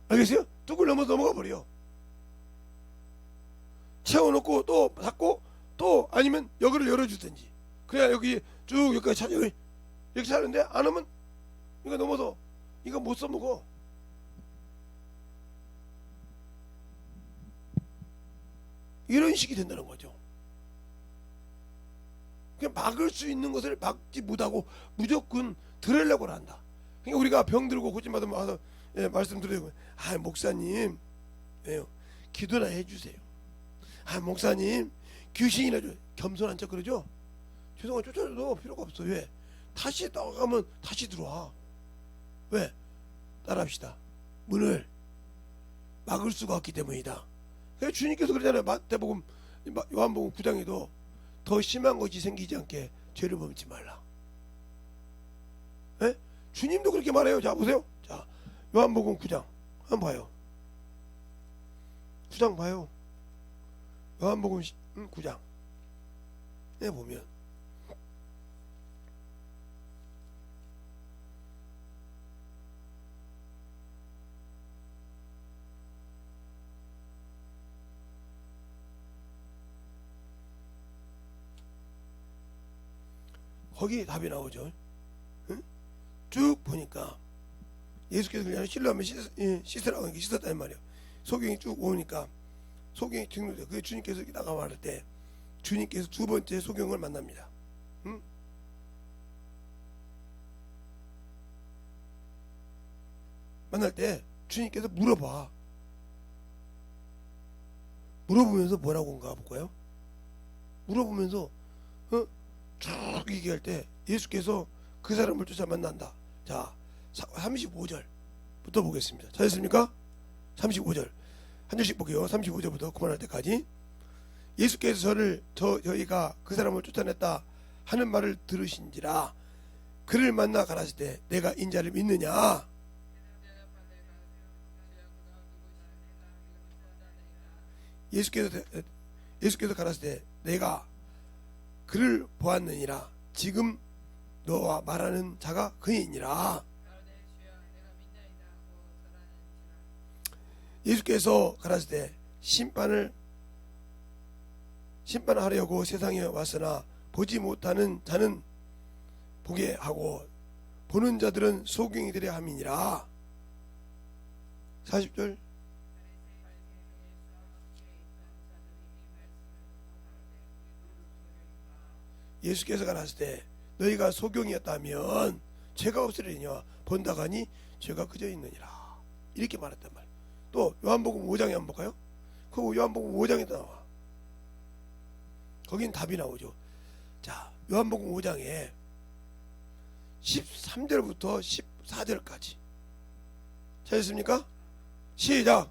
알겠어요? 뚝을 넘어서 넘어가 버려. 채워놓고 또 닫고 또 아니면 여기를 열어주든지. 그래야 여기 쭉 여기까지 찾아. 이렇게 차는데 안 하면 이거 넘어서 이거 못 써먹어. 이런 식이 된다는 거죠. 그냥 막을 수 있는 것을 막지 못하고 무조건 들으려고 한다. 그러니까 우리가 병 들고 고침 받으면 와서 말씀드리고, 목사님, 기도나 해주세요. 목사님, 귀신이나 좀 겸손한 척 그러죠. 죄송하게 쫓아내도 필요가 없어. 왜? 다시 나가면 다시 들어와. 왜? 따라합시다. 문을 막을 수가 없기 때문이다. 그래서 주님께서 그러잖아요. 마태복음, 요한복음 9장에도 더 심한 것이 생기지 않게 죄를 범치 말라. 예? 주님도 그렇게 말해요. 자, 보세요. 자, 요한복음 9장 한번 봐요. 9장 봐요. 요한복음 9장 보면 거기 답이 나오죠. 응? 쭉 보니까 예수께서 그냥 실로하면 씻으라고 하니까 씻었단 말이에요. 소경이 쭉 오니까 소경이 증거돼. 그 주님께서 나가 말할 때 주님께서 두 번째 소경을 만납니다. 응? 만날 때 주님께서 물어보면서 뭐라고 한가 볼까요? 물어보면서 쭉 얘기할 때 예수께서 그 사람을 쫓아 만난다. 자, 35절부터 보겠습니다. 찾았습니까? 35절 한 절씩 볼게요. 35절부터 그만할 때까지. 예수께서 저희가 그 사람을 쫓아냈다 하는 말을 들으신지라 그를 만나 가라실 때 내가 인자를 믿느냐. 예수께서 가라실 때 내가 그를 보았느니라. 지금 너와 말하는 자가 그이니라. 예수께서 가라실 때 심판을 하려고 세상에 왔으나 보지 못하는 자는 보게 하고 보는 자들은 소경이 되려 함이니라. 40절 예수께서 가라실 때 너희가 소경이었다면 죄가 없으리니와 본다가니 죄가 그저 있느니라. 이렇게 말했단 말이에요. 또 요한복음 5장에 한번 볼까요? 그 요한복음 5장에도 나와. 거긴 답이 나오죠. 자, 요한복음 5장에 13절부터 14절까지 찾았습니까? 시작.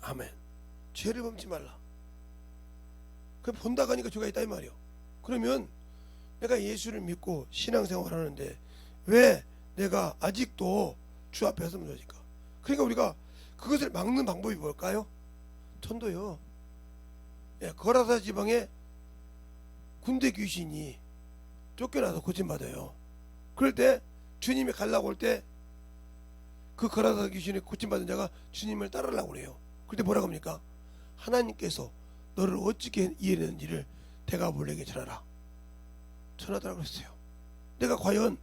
아멘. 죄를 범치 말라. 그 본다 가니까 죄가 있다 이 말이요. 그러면 내가 예수를 믿고 신앙생활 하는데 왜 내가 아직도 주 앞에 서면 되니까? 그러니까 우리가 그것을 막는 방법이 뭘까요? 전도요. 예, 거라사 지방에 군대 귀신이 쫓겨나서 고침받아요. 그럴 때 주님이 가려고 할 때 그 거라사 귀신에 고침받은 자가 주님을 따르려고 그래요. 그럴 때 뭐라고 합니까? 하나님께서 너를 어떻게 이해했는지를 대가볼에게 전하라. 전하더라고 그랬어요. 내가 과연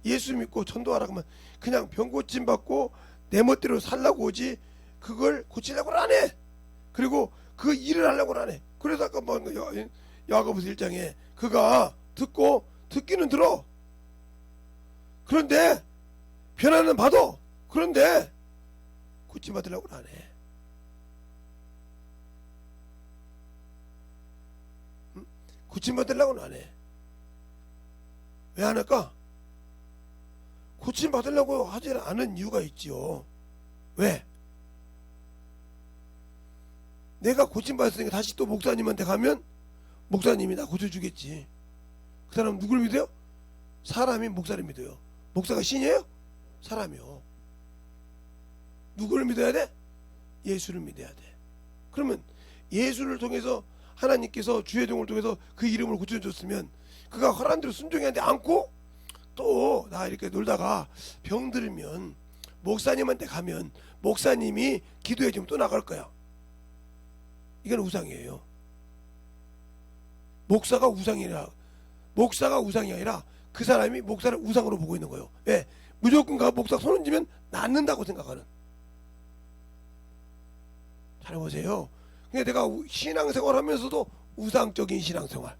예수 믿고 전도하라 그러면 그냥 병 고침 받고 내 멋대로 살라고 오지 그걸 고치려고는 안 해. 그리고 그 일을 하려고는 안 해. 그래서 아까 뭐 야고보서 1장에 그가 듣고 듣기는 들어. 그런데 변화는 받아. 그런데 고침 받으려고는 안 해. 고침 받으려고는 안 해. 왜 안 할까? 고침 받으려고 하지 않은 이유가 있지요. 왜? 내가 고침 받았으니까 다시 또 목사님한테 가면 목사님이 나 고쳐주겠지. 그 사람은 누굴 믿어요? 사람이 목사를 믿어요. 목사가 신이에요? 사람이요. 누구를 믿어야 돼? 예수를 믿어야 돼. 그러면 예수를 통해서 하나님께서 주의 종을 통해서 그 이름을 고쳐줬으면 그가 허락한 대로 순종하지 않고 또 나 이렇게 놀다가 병들면 목사님한테 가면 목사님이 기도해 주면 또 나갈 거야. 이건 우상이에요. 목사가 우상이 아니라 그 사람이 목사를 우상으로 보고 있는 거예요. 왜? 무조건 가 목사 손 얹으면 낫는다고 생각하는. 잘 보세요. 그러니까 내가 신앙생활 하면서도 우상적인 신앙생활,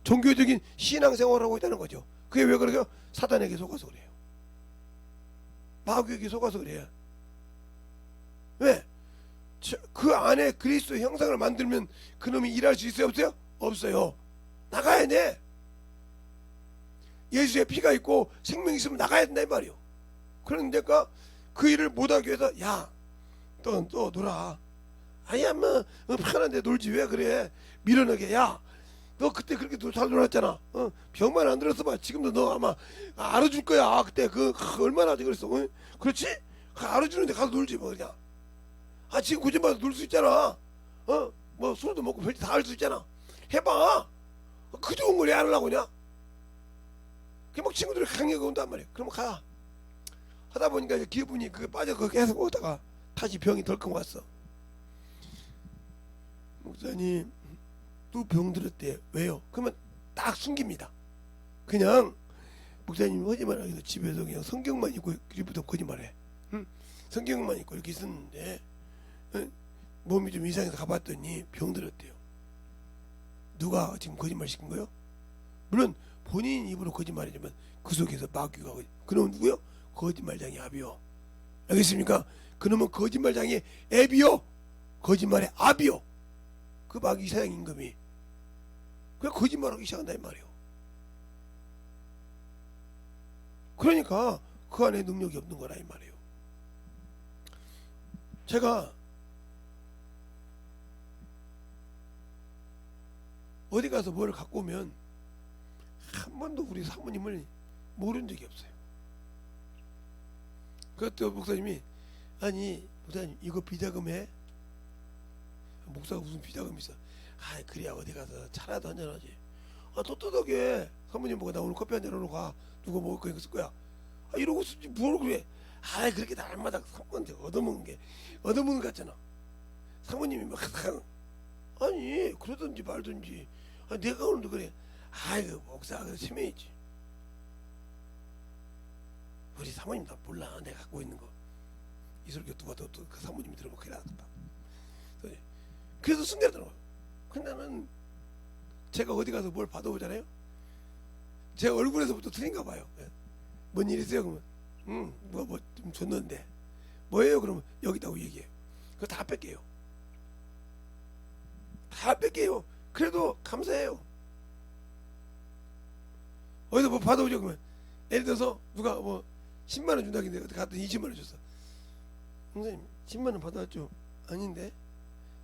종교적인 신앙생활을 하고 있다는 거죠. 그게 왜 그래요? 사단에게 속아서 그래요. 마귀에게 속아서 그래요. 왜? 그 안에 그리스도의 형상을 만들면 그놈이 일할 수 있어요? 없어요? 없어요. 나가야 돼. 예수의 피가 있고 생명이 있으면 나가야 된다 이 말이요. 그런데까 그 일을 못하기 위해서 야, 또 놀아. 아니야 뭐 편한데 놀지 왜 그래. 밀어넣게. 야, 너 그때 그렇게 잘 놀았잖아. 병만 안 들었어 봐. 지금도 너 아마 알아줄 거야. 그때 얼마나 하지 그랬어. 그렇지? 알아주는데 가서 놀지 뭐 그냥. 지금 고집마다 놀 수 있잖아. 뭐 술도 먹고 별짓 다 할 수 있잖아. 해봐. 그 좋은 걸 왜 안 하려고 그냥. 막 친구들이 강요가 온단 말이야. 그러면 가. 하다 보니까 이제 기분이 그게 빠져 계속 오다가 다시 병이 덜컥 왔어. 목사님 또 병 들었대. 왜요? 그러면 딱 숨깁니다. 그냥 목사님 거짓말하기 위해서 집에서 그냥 성경만 읽고 그리부터 거짓말해. 성경만 읽고 이렇게 있었는데 몸이 좀 이상해서 가봤더니 병 들었대요. 누가 지금 거짓말 시킨 거요? 물론 본인 입으로 거짓말이지만 그 속에서 마귀가 그놈은 누구요? 거짓말장이 아비요. 알겠습니까? 그놈은 거짓말장이 애비요. 거짓말의 아비요. 그 마귀 사양 임금이 그냥 거짓말하기 시작한다 이 말이에요. 그러니까 그 안에 능력이 없는 거라 이 말이에요. 제가 어디 가서 뭘 갖고 오면 한 번도 우리 사모님을 모른 적이 없어요. 그때 목사님이 아니 목사님 이거 비자금에 목사가 무슨 비자금이 있어. 그래야 어디 가서 차라도 한잔하지. 떳떳하게 사모님 보고 나 오늘 커피 한잔 하러 가. 누가 먹을 거야 있을 거야. 이러고 쓰지 뭘 그래. 그렇게 날마다 사모님한테 얻어먹는 것 같잖아. 사모님이 막 아니 그러든지 말든지 내가 오늘도 그래. 그 목사가 치매이지. 우리 사모님 다 몰라. 내가 갖고 있는 거. 이 소리 누가 또 그 사모님이 들어보고 큰일 나겠다. 그래서 숨겨더라고요. 근데 나는 제가 어디 가서 뭘 받아오잖아요. 제 얼굴에서부터 틀린가 봐요. 뭔 일 있어요? 그러면 뭐 좀 줬는데 뭐예요? 그러면 여기다고 얘기해요. 그거 다 뺄게요. 다 뺄게요. 그래도 감사해요. 어디서 뭐 받아오죠? 그러면 예를 들어서 누가 뭐 10만원 준다길래 갔더니 20만원 줬어. 선생님 10만원 받아왔죠? 아닌데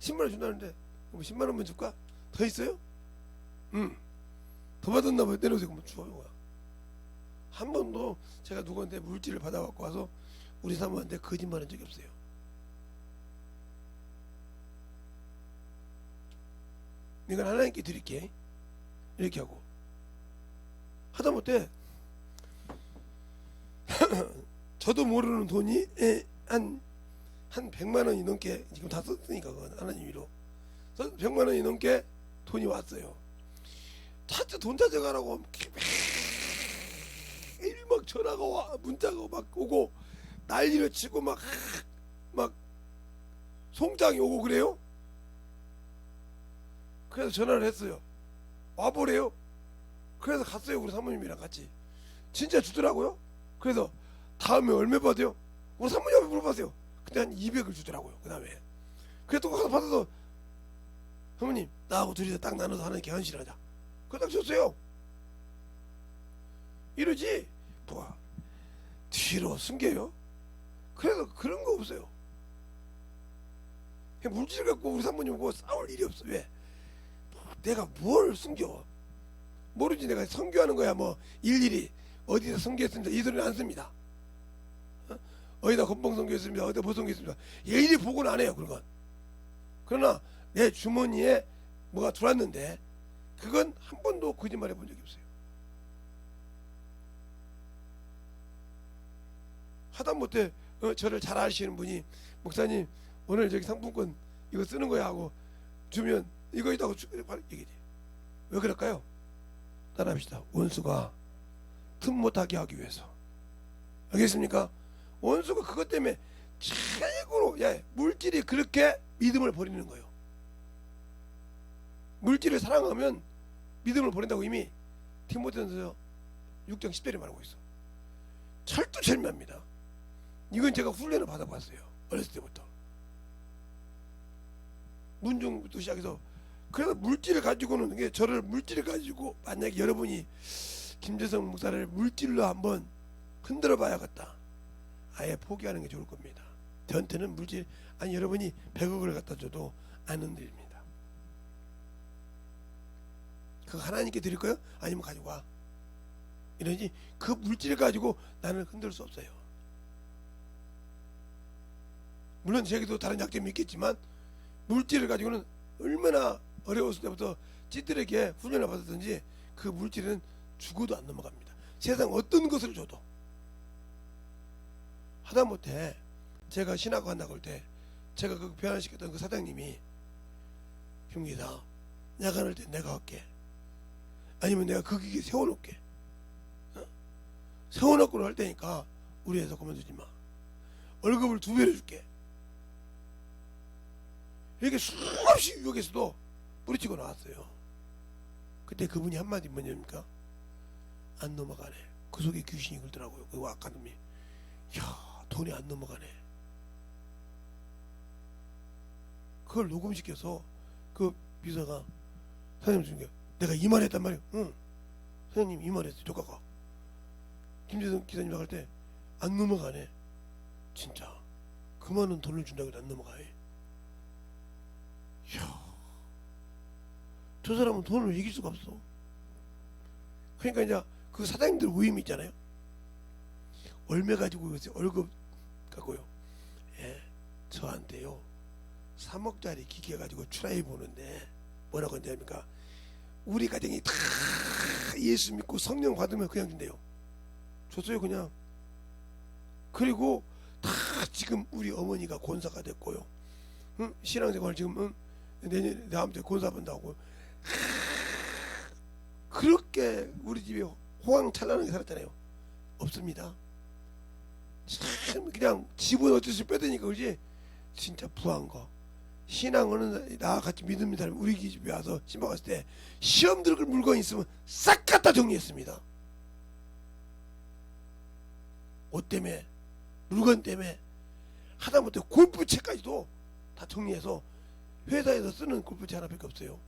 10만 원 준다는데 뭐 10만 원만 줄까? 더 있어요? 응. 더 받았나 봐요. 내려오세요. 그러면 줘요. 한 번도 제가 누구한테 물질을 받아갖고 와서 우리 사모한테 거짓말한 적이 없어요. 이건 하나님께 드릴게. 이렇게 하고 하다못해 저도 모르는 돈이 한 100만 원이 넘게 지금 다 썼으니까 그건 하나님 위로 100만 원이 넘게 돈이 왔어요. 돈 찾아가라고 매일 막 전화가 와, 문자가 막 오고 난리를 치고 막 송장이 오고 그래요. 그래서 전화를 했어요. 와보래요. 그래서 갔어요. 우리 사모님이랑 같이. 진짜 주더라고요. 그래서 다음에 얼마 받아요? 우리 사모님한테 물어봤어요. 근데 한 200을 주더라고요. 그 다음에 그래서 또 가서 받아서 사모님 나하고 둘이서 딱 나눠서 하나님께 헌신하자. 그거 딱 줬어요. 이러지 뭐 뒤로 숨겨요. 그래서 그런 거 없어요. 물질 갖고 우리 사모님하고 싸울 일이 없어. 왜? 내가 뭘 숨겨? 모르지. 내가 선교하는 거야 뭐 일일이 어디서 선교했습니다 이 소리는 안 씁니다. 어디다 건봉 선교했습니다 어디다 뭐 선교했습니다 일일이 보고는 안 해요. 그런 건. 그러나 내 주머니에 뭐가 들어왔는데 그건 한 번도 거짓말해 본 적이 없어요. 하다못해 저를 잘 아시는 분이 목사님 오늘 저기 상품권 이거 쓰는 거야 하고 주면 이거 있다고 얘기해. 왜 그럴까요? 따라합시다. 원수가 틈 못하게 하기 위해서. 알겠습니까? 원수가 그것 때문에 최고로 물질이 그렇게 믿음을 버리는 거예요. 물질을 사랑하면 믿음을 버린다고 이미 디모데전서 6장 10절에 말하고 있어. 철두철미합니다. 이건 제가 훈련을 받아봤어요. 어렸을 때부터. 문중부터 시작해서. 그래서 물질을 가지고는 이게 저를 물질을 가지고 만약에 여러분이 김재성 목사를 물질로 한번 흔들어 봐야겠다. 아예 포기하는 게 좋을 겁니다. 저한테는 물질 아니 여러분이 100억을 갖다 줘도 안 흔들립니다. 그거 하나님께 드릴 거요? 아니면 가지고 와. 이러지 그 물질을 가지고 나는 흔들 수 없어요. 물론 제게도 다른 약점이 있겠지만 물질을 가지고는 얼마나 어려웠을 때부터 찌들에게 훈련을 받았든지 그 물질은 죽어도 안 넘어갑니다. 세상 어떤 것을 줘도. 하다못해 제가 신학교 한다고 할 때 제가 그 변화시켰던 그 사장님이 형기사 야간할 때 내가 할게. 아니면 내가 그 기계 세워놓을게. 세워놓고 할 테니까 우리 회사 그만두지 마. 월급을 2배로 줄게. 이렇게 수없이 유혹에서도 뿌리치고 나왔어요. 그때 그분이 한마디 뭐냐니까 안 넘어가네. 그 속에 귀신이 긁더라고요. 그 악한 놈이. 야 돈이 안 넘어가네. 그걸 녹음시켜서 그 비서가 사장님 중에 내가 이 말 했단 말이에요. 응. 사장님 이 말 했어요. 조카가. 김재성 기사님 나갈 때 안 넘어가네. 진짜 그 많은 돈을 준다고 해도 안 넘어가요. 이야, 저 사람은 돈을 이길 수가 없어. 그러니까 이제 그 사장님들 위임이 있잖아요. 얼마 가지고 있어요. 월급 갖고요. 예, 저한테요 3억짜리 기계 가지고 트라이 보는데 뭐라고 한다니까 우리 가정이 다 예수 믿고 성령 받으면 그냥 준대요. 줬어요 그냥. 그리고 다 지금 우리 어머니가 권사가 됐고요. 응? 신앙생활 지금 내년 다음 주에 권사 본다고. 그렇게 우리 집에 호황찬란하게 살았잖아요. 없습니다. 참 그냥 집은 어쩔 수 빼드니까 그러지. 진짜 부한 거. 신앙은 나와 같이 믿는 사람이 우리 집에 와서 신방 갔을 때 시험 들을 물건 있으면 싹 갖다 정리했습니다. 옷 때문에 물건 때문에 하다못해 골프채까지도 다 정리해서 회사에서 쓰는 골프채 하나밖에 없어요.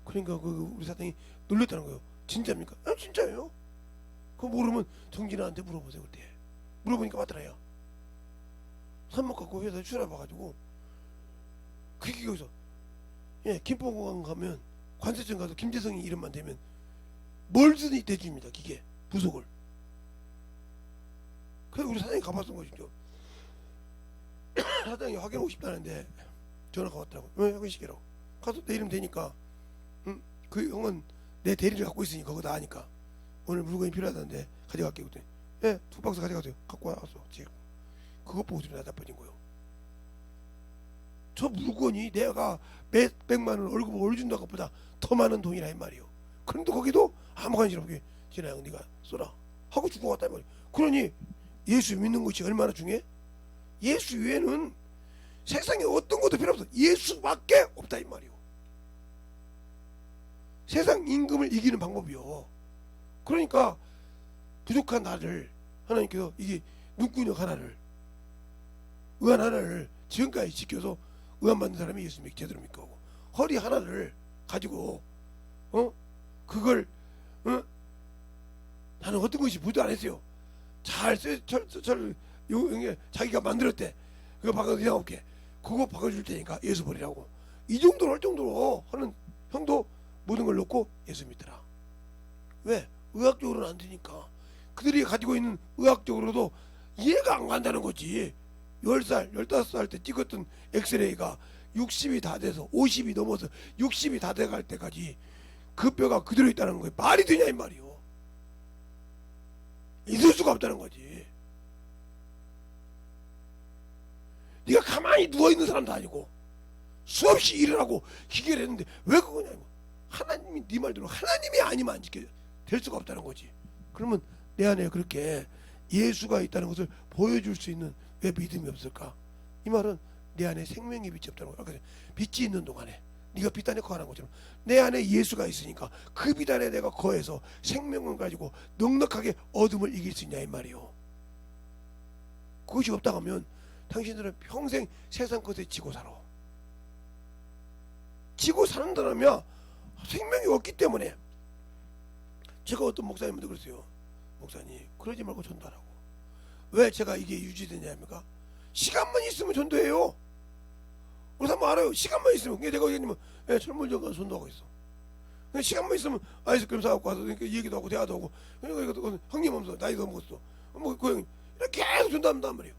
그러니까 그 우리 사장이 놀랬다는 거예요. 진짜입니까? 아 진짜예요. 그거 모르면 정진아한테 물어보세요. 그때 물어보니까 맞더라요. 삽목 갖고 회사에 출합 와가지고 그게 여기서 김포공항 가면 관세청 가서 김재성이 이름만 대면 뭘든지 대줍니다. 기계 부속을. 그래서 우리 사장님 가봤던 거죠. 사장이 확인하고 싶다는데 전화가 왔더라고. 왜 확인시키라고. 가서 내 이름 대니까 그 형은 내 대리를 갖고 있으니까 그거 다 아니까 오늘 물건이 필요하다는데 가져갈게. 그랬더니 예, 2박스 가져가세요. 갖고 와서 지금 그것 보고 좀 나자빠진 거예요. 저 물건이 내가 몇 백만 원 월급을 올려준다는 것보다 더 많은 돈이라 이 말이에요. 그런데 거기도 아무 관심 없게 진아형 네가 써라 하고 주고 갔단 말이에요. 그러니 예수 믿는 것이 얼마나 중요해? 예수 외에는 세상에 어떤 것도 필요 없어. 예수밖에 없다 이 말이에요. 세상 임금을 이기는 방법이요. 그러니까 부족한 나를 하나님께서 이게 눈구녕 하나를 의안 하나를 지금까지 지켜서 의안 받는 사람이 예수 믿기 제대로 믿고 하고 허리 하나를 가지고 그걸 나는 어떤 것이 부도 안 했어요. 잘 자기가 만들었대. 그거 바꿔서 이상 없게 그거 바꿔줄 테니까 예수 버리라고. 이 정도로 할 정도로 하는 형도 모든 걸 놓고 예수 믿더라. 왜? 의학적으로는 안 되니까. 그들이 가지고 있는 의학적으로도 이해가 안 간다는 거지. 10살, 15살 때 찍었던 엑스레이가 60이 다 돼서 50이 넘어서 60이 다 돼갈 때까지 그 뼈가 그대로 있다는 거예요. 말이 되냐 이 말이요. 있을 수가 없다는 거지. 네가 가만히 누워있는 사람도 아니고 수없이 일을 하고 기계를 했는데 왜 그거냐. 하나님이 네 말대로 하나님이 아니면 안 지켜져 될 수가 없다는 거지. 그러면 내 안에 그렇게 예수가 있다는 것을 보여줄 수 있는 왜 믿음이 없을까? 이 말은 내 안에 생명의 빛이 없다는 거야. 아까 빛이 있는 동안에 네가 빛 안에 거하는 것처럼 내 안에 예수가 있으니까 그 빛 안에 내가 거해서 생명을 가지고 넉넉하게 어둠을 이길 수 있냐 이 말이요. 그것이 없다 하면 당신들은 평생 세상 것에 지고 살아. 지고 사는다면 생명이 없기 때문에. 제가 어떤 목사님한테 그랬어요. 목사님 그러지 말고 전도하라고. 왜 제가 이게 유지되냐입니까? 시간만 있으면 전도해요. 우리 한번 알아요. 시간만 있으면. 내가 얘기하면 철물점 가서 전도하고 있어. 시간만 있으면 아이스크림 사갖고 와서 얘기도 하고 대화도 하고. 그러니까 형님 없어. 나이도 먹었어. 뭐 그 형님 이렇게 계속 전도한단 말이에요.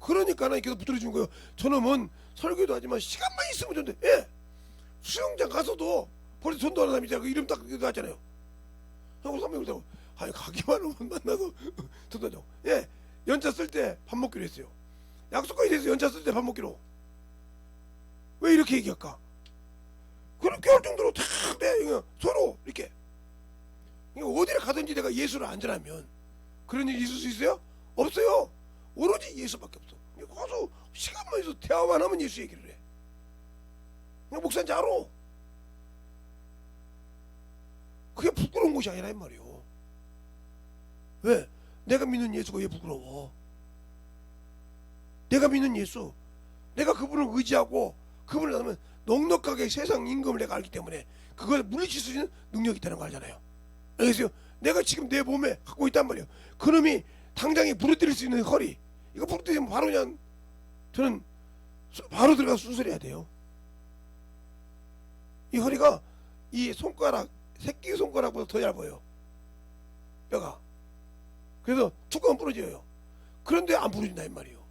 그러니까 하나님 계속 붙들어준 거예요. 저놈은 설교도 하지만 시간만 있으면 전도해. 예. 수영장 가서도 벌써 전도하는 사람이 있잖아요. 그 이름 딱 나왔잖아요. 하고 선배님 그러고 아니 가기만 하면 만나서 전도하자고. 예. 연차 쓸 때 밥 먹기로 했어요. 약속까지 됐어요. 연차 쓸 때 밥 먹기로. 왜 이렇게 얘기할까? 그렇게 할 정도로 다 서로 이렇게 어디를 가든지 내가 예수를 안 전하면 그런 일이 있을 수 있어요? 없어요. 오로지 예수밖에 없어. 가서 시간만 있어 대화만 하면 예수 얘기를 해. 목사인지 알아. 그게 부끄러운 것이 아니라 이 말이요. 왜? 내가 믿는 예수가 왜 부끄러워? 내가 믿는 예수, 내가 그분을 의지하고 그분을 따르면 넉넉하게 세상 임금을 내가 알기 때문에 그걸 물리칠 수 있는 능력이 있다는 거 알잖아요. 알겠어요? 내가 지금 내 몸에 갖고 있단 말이에요. 그놈이 당장에 부러뜨릴 수 있는 허리, 이거 부러뜨리면 바로 그냥 저는 바로 들어가서 수술해야 돼요. 이 허리가 이 손가락, 새끼 손가락보다 더 얇아요. 뼈가. 그래서 툭 하면 부러져요. 그런데 안 부러진다 이 말이에요.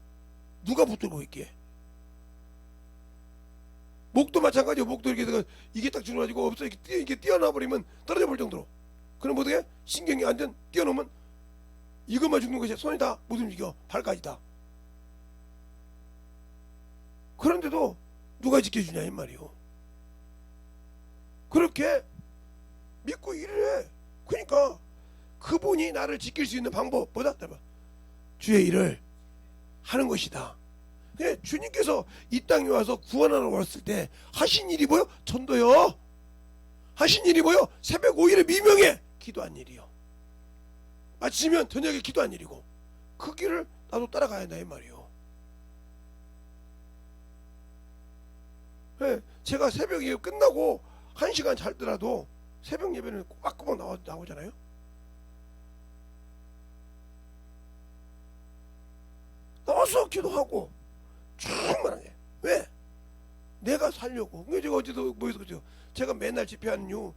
누가 붙들고 있기에. 목도 마찬가지예요. 목도 이게 딱 줄어가지고 없어 이게 뛰어나 버리면 떨어져 볼 정도로. 그럼 어떻게? 신경이 완전 뛰어놓으면 이것만 죽는 것이 손이 다 못 움직여. 발까지 다. 그런데도 누가 지켜주냐 이 말이에요. 그렇게 믿고 일을 해. 그러니까 그분이 나를 지킬 수 있는 방법 뭐다? 주의 일을 하는 것이다. 근데 주님께서 이 땅에 와서 구원하러 왔을 때 하신 일이 뭐요? 전도요. 하신 일이 뭐요? 새벽 5일에 미명에 기도한 일이요. 아침이면 저녁에 기도한 일이고 그 길을 나도 따라가야 한다 이 말이요. 네, 제가 새벽에 끝나고 1시간 잘더라도 새벽 예배는 꼬박꼬박 나오잖아요. 나와서 기도하고 충분하게 왜? 내가 살려고. 그러니까 제가 어제도 뭐해서 그죠? 제가 맨날 집회하는 이유,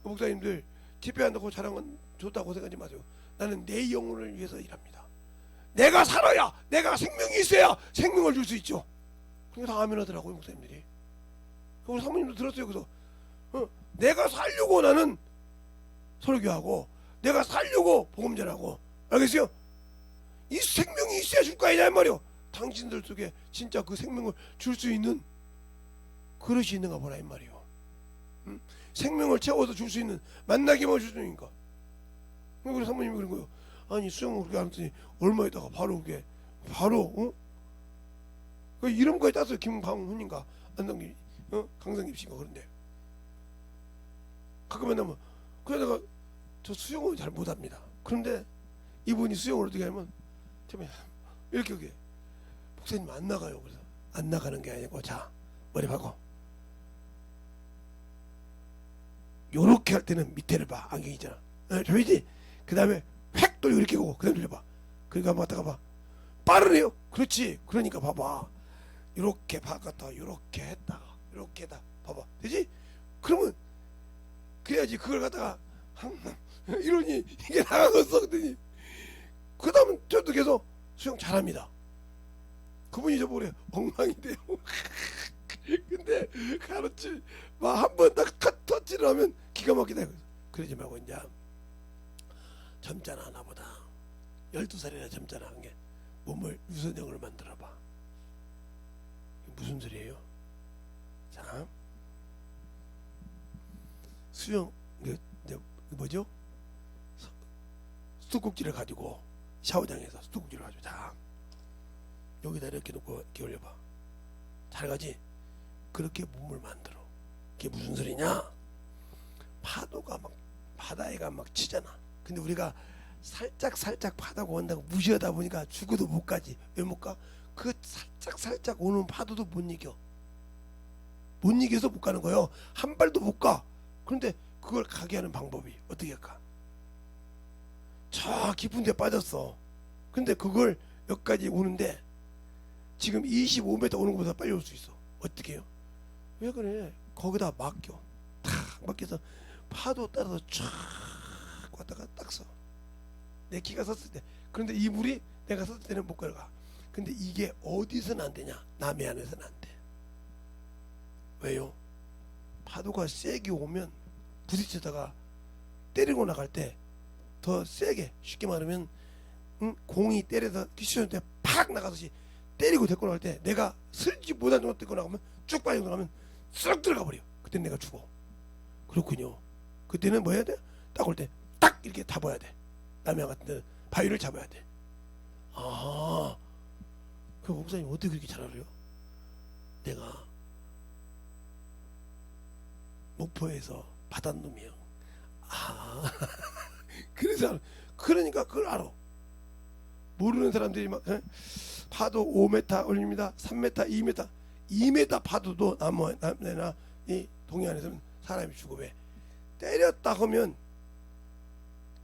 목사님들 집회한다고 자랑은 좋다고 생각하지 마세요. 나는 내 영혼을 위해서 일합니다. 내가 살아야, 내가 생명이 있어야 생명을 줄 수 있죠. 그러니까 다 아멘 하더라고요, 목사님들이. 우리 사모님도 들었어요. 그래서 내가 살려고 나는 설교하고, 내가 살려고 복음 전하고, 알겠어요? 이 생명이 있어야 줄 거 아니냐 말이요. 당신들 속에 진짜 그 생명을 줄 수 있는 그릇이 있는가 보라 이 말이요. 생명을 채워서 줄 수 있는, 만나기만 줄 수 있으니까. 우리 사모님이 그런 거예요. 아니 수영을 그렇게 안 했더니 얼마에다가 바로 그게 바로 그 이름까지 땄어요. 김광훈인가 안성기 강성기 씨가. 그런데 가끔 만나면 그러다가 저 수영을 잘 못합니다. 그런데 이분이 수영을 어떻게 하면 정말 이렇게 그게 목사님 안 나가요. 그래서 안 나가는 게 아니고, 자 머리 박고 요렇게 할 때는 밑에를 봐. 안경이잖아. 저이지. 그 다음에 획 돌리고 이렇게 오고 그 다음에 돌려봐. 그러니까 한번 갖다가 봐. 빠르네요. 그렇지. 그러니까 봐봐. 요렇게 바꿨다 요렇게 했다가 요렇게 했다. 봐봐. 되지? 그러면 그래야지. 그걸 갖다가 이러니 이게 나가겠어. 그랬더니 그 다음은 저도 계속 수영 잘합니다. 그분이 저보고 그래. 엉망인데요. 근데 가르치 한 번 딱 터치를 하면 기가 막히다. 그러지 말고 이제 젊잖아. 나보다 12살이나 젊잖아. 한 게 몸을 유선형을 만들어봐. 무슨 소리예요? 자, 수영 뭐죠? 수도꼭지를 가지고 샤워장에서 수도꼭지를 가지고, 자 여기다 이렇게 놓고 이렇게 올려봐. 잘 가지? 그렇게 몸을 만들어. 그게 무슨 소리냐? 파도가 막 바다에가 막 치잖아. 근데 우리가 살짝 바다가 온다고 무시하다 보니까 죽어도 못 가지. 왜 못 가? 그 살짝 오는 파도도 못 이겨. 못 이겨서 못 가는 거예요. 한 발도 못 가. 그런데 그걸 가게 하는 방법이 어떻게 할까? 저 깊은 데 빠졌어. 근데 그걸 여기까지 오는데 지금 25m 오는 것보다 빨리 올 수 있어. 어떻게 해요? 왜 그래? 거기다 맡겨. 탁 맡겨서 파도 따라서 쫙 왔다가 딱 서. 내 키가 섰을 때. 그런데 이 물이 내가 섰을 때는 못 걸어가. 근데 이게 어디서는 안 되냐? 남해 안에서는 안 돼. 왜요? 파도가 세게 오면 부딪히다가 때리고 나갈 때 더 세게, 쉽게 말하면 공이 때려서 키슈한테 팍 나가듯이 때리고 데리고 나갈 때 내가 슬지 못한 정도 데리고 나가면 쭉 빠지고 나가면 쑥 들어가 버려. 그때 내가 죽어. 그렇군요. 그때는 뭐 해야 돼? 딱 올 때 딱 이렇게 잡아야 돼. 남양 같은 데는 바위를 잡아야 돼. 아, 그 목사님 어떻게 그렇게 잘 알아요? 내가 목포에서 받은 놈이에요. 아, 그래서 그러니까 그걸 알아. 모르는 사람들이 막 파도 5m 올립니다. 3m, 2m, 2m 파도도 남해나 이 동해안에서는 사람이 죽어. 왜? 때렸다 하면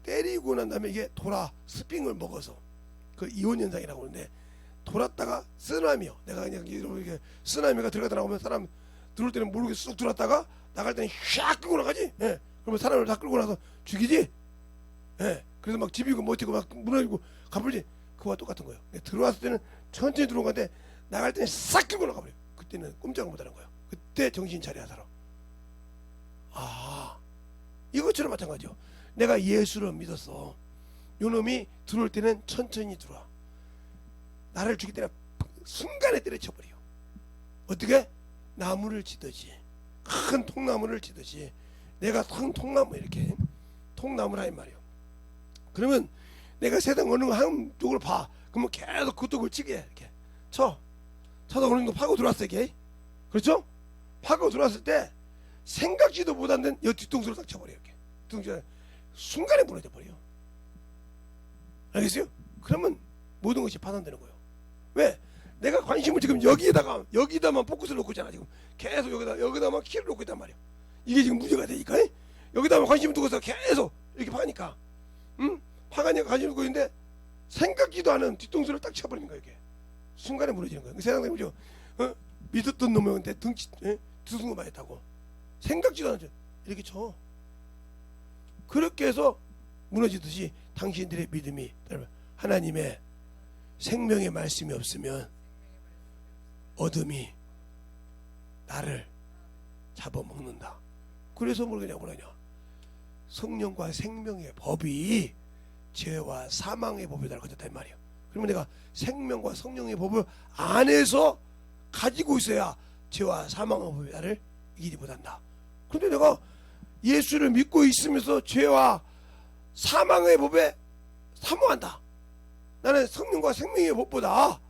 때리고 난 다음에 이게 돌아 스핑을 먹어서 그 이온 현상이라고 하는데, 돌았다가 쓰나미요. 내가 그냥 이렇게 쓰나미가 들어가다 나오면 사람 들어올 때는 모르게 쑥 들어왔다가 나갈 때는 샥 끌고 나가지. 예. 그러면 사람을 다 끌고 나서 죽이지. 예. 그래서 막 집이고 못지고 막 무너지고 가불지. 그와 똑같은 거예요. 들어왔을 때는 천천히 들어온 건데 나갈 때는 싹 끌고 나가버려. 그때는 꼼짝을 못하는 거예요. 그때 정신 차려야 살아. 아, 이것처럼 마찬가지요. 내가 예수를 믿었어. 요놈이 들어올 때는 천천히 들어와. 나를 죽일 때는 순간에 때려쳐버려. 어떻게? 나무를 치듯이, 큰 통나무를 치듯이. 내가 큰 통나무, 이렇게 통나무라 이 말이에요. 그러면 내가 세상 어느 한쪽을 봐. 그러면 계속 그쪽을 치게 이렇게 쳐서 어느 정도 파고 들어왔어. 이게 그렇죠? 파고 들어왔을 때 생각지도 못한 여 뒤통수를 딱 쳐버려. 이렇게 뒤통수가 순간에 무너져 버려. 알겠어요? 그러면 모든 것이 파산되는 거예요. 왜? 내가 관심을 지금 여기다만 포커스를 놓고 있잖아. 지금 계속 여기다만 키를 놓고 있단 말이야. 이게 지금 문제가 되니까. 여기다만 관심을 두고서 계속 이렇게 파니까, 파가니까 관심을 두고 있는데 생각지도 않은 뒤통수를 딱 쳐버리는 거야. 이게 순간에 무너지는 거야. 세상 사람이죠. 믿었던 놈한테 등치 두둥거 많이 타고 생각지도 않죠. 이렇게 쳐. 그렇게 해서 무너지듯이 당신들의 믿음이 하나님의 생명의 말씀이 없으면 어둠이 나를 잡아먹는다. 그래서 뭐냐 성령과 생명의 법이 죄와 사망의 법에다 가졌다 이 말이에요. 그러면 내가 생명과 성령의 법을 안에서 가지고 있어야 죄와 사망의 법이 나를 이기지 못한다. 그런데 내가 예수를 믿고 있으면서 죄와 사망의 법에 사모한다. 나는 성령과 생명의 법보다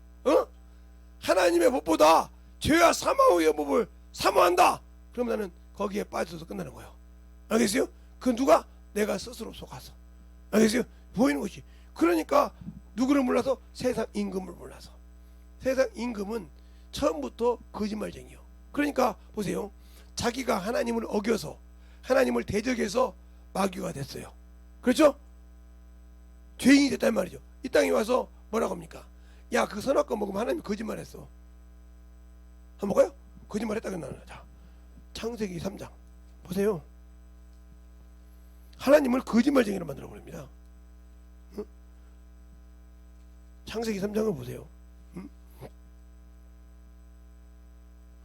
하나님의 법보다 죄와 사망의 법을 사모한다. 그럼 나는 거기에 빠져서 끝나는 거예요. 알겠어요? 그 누가? 내가 스스로 속아서. 알겠어요? 보이는 것이. 그러니까 누구를 몰라서? 세상 임금을 몰라서. 세상 임금은 처음부터 거짓말쟁이요. 그러니까 보세요. 자기가 하나님을 어겨서 하나님을 대적해서 마귀가 됐어요. 그렇죠? 죄인이 됐단 말이죠. 이 땅에 와서 뭐라고 합니까? 야, 그 선악과 먹으면 하나님이 거짓말했어. 한번 볼까요? 거짓말했다고 나는. 자, 창세기 3장 보세요. 하나님을 거짓말쟁이로 만들어 버립니다. 응? 창세기 3장을 보세요. 응?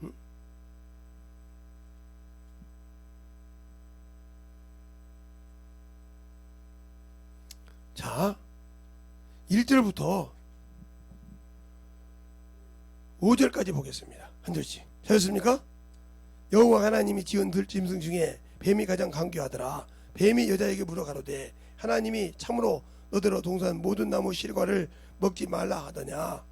응? 자, 1절부터 5절까지 보겠습니다. 한 절씩. 잘했습니까? 여호와 하나님이 지은 들짐승 중에 뱀이 가장 강교하더라. 뱀이 여자에게 물어가로되 하나님이 참으로 너더러 동산 모든 나무 실과를 먹지 말라 하더냐. 여자가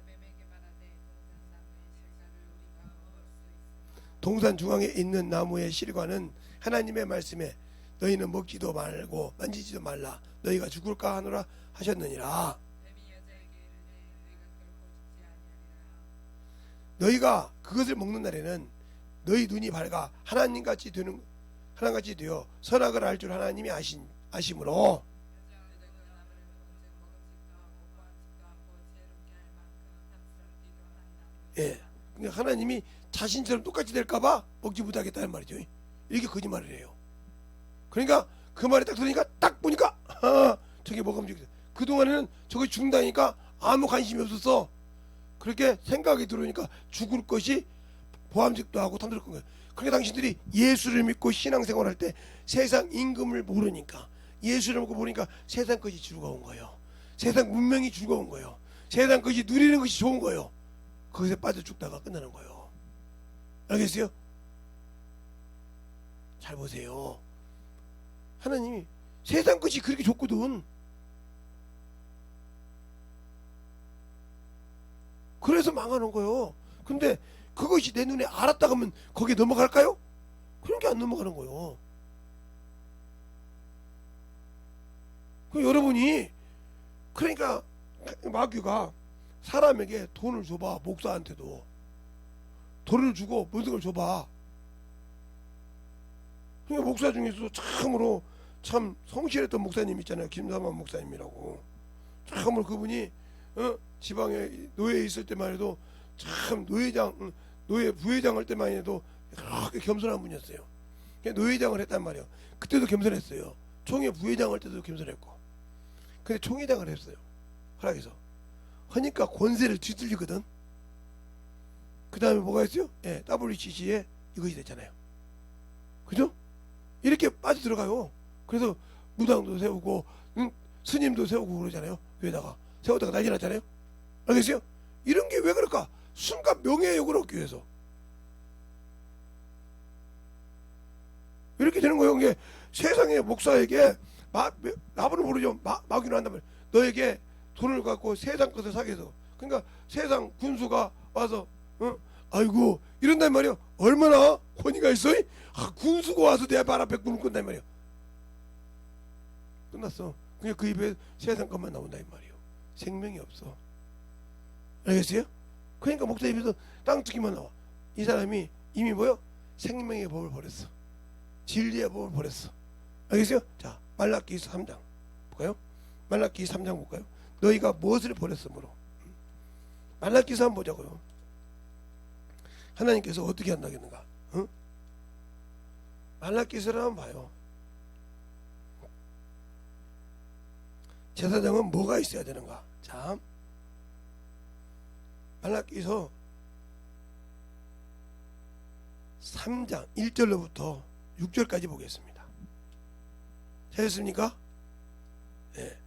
뱀에게 말하되 동산 나무의 실과를 우리가 먹을 수 있으나 동산 중앙에 있는 나무의 실과는 하나님의 말씀에 너희는 먹지도 말고 만지지도 말라 너희가 죽을까 하노라 하셨느니라. 뱀이 여자에게 이르되 너희가 결코 죽지 아니하리라. 너희가 그것을 먹는 날에는 너희 눈이 밝아 하나님같이 되어 선악을 알 줄 하나님이 아심으로. 여자가 그 나무를 본즉 먹음직도 하고 보암직도 하고 지혜롭게 할 만큼 탐스럽기도 한 나무. 예, 그러니까 하나님이 자신처럼 똑같이 될까봐 먹지 못하겠다는 말이죠. 이렇게 거짓말을 해요. 그러니까 그 말이 딱 들으니까 딱 보니까 저게 먹음직도. 그동안에는 저게 죽는다니까 아무 관심이 없었어. 그렇게 생각이 들어오니까 죽을 것이 보암직도 하고 탐스럽은 거예요. 그러니까 당신들이 예수를 믿고 신앙생활할 때 세상 임금을 모르니까 예수를 믿고 보니까 세상 것이 즐거운 거예요. 세상 문명이 즐거운 거예요. 세상 것이 누리는 것이 좋은 거예요. 거기서 빠져 죽다가 끝나는 거예요. 알겠어요? 잘 보세요. 하나님이 세상 것이 그렇게 좋거든. 그래서 망하는 거예요. 근데 그것이 내 눈에 알았다 하면 거기에 넘어갈까요? 그런 게 안 넘어가는 거예요. 그 여러분이 그러니까 마귀가 사람에게 돈을 줘봐. 목사한테도 돈을 주고 모든 걸 줘봐. 그러니까 목사 중에서도 참으로 참 성실했던 목사님 있잖아요. 김사만 목사님이라고. 참으로 그분이 지방에 노예에 있을 때만 해도 참 노예 부회장 할 때만 해도 그렇게 겸손한 분이었어요. 노회장을 했단 말이에요. 그때도 겸손했어요. 총회 부회장 할 때도 겸손했고. 근데 총회장을 했어요. 허락해서. 하니까 권세를 뒤틀리거든. 그 다음에 뭐가 있어요? 예, WCC에 이것이 됐잖아요. 그죠? 이렇게 빠져 들어가요. 그래서 무당도 세우고 스님도 세우고 그러잖아요. 위에다가 세우다가 난리 났잖아요. 알겠어요? 이런 게 왜 그럴까? 순간 명예욕을 얻기 위해서 이렇게 되는 거예요. 이게 세상의 목사에게 나부는 모르죠. 마귀는 한단 말이에요. 너에게 돈을 갖고 세상 것을 사게 해서. 그러니까 세상 군수가 와서 아이고 이런단 말이에요. 얼마나 권위가 있어? 군수가 와서 내 발 앞에 꿀을 끈단 말이에요. 끝났어. 그냥 그 입에 세상 것만 나온다 이 말이에요. 생명이 없어. 알겠어요? 그러니까 목사 입에서 땅두기만 나와. 이 사람이 이미 뭐요? 생명의 법을 버렸어. 진리의 법을 버렸어. 알겠어요? 자, 말라기서 3장 볼까요? 말라기서 3장 볼까요? 너희가 무엇을 버렸으므로. 말라기서 한번 보자고요. 하나님께서 어떻게 한다겠는가? 응? 말라기서를 한번 봐요. 제사장은 뭐가 있어야 되는가? 자, 말라기서 3장 1절로부터 6절까지 보겠습니다. 찾았습니까? 예.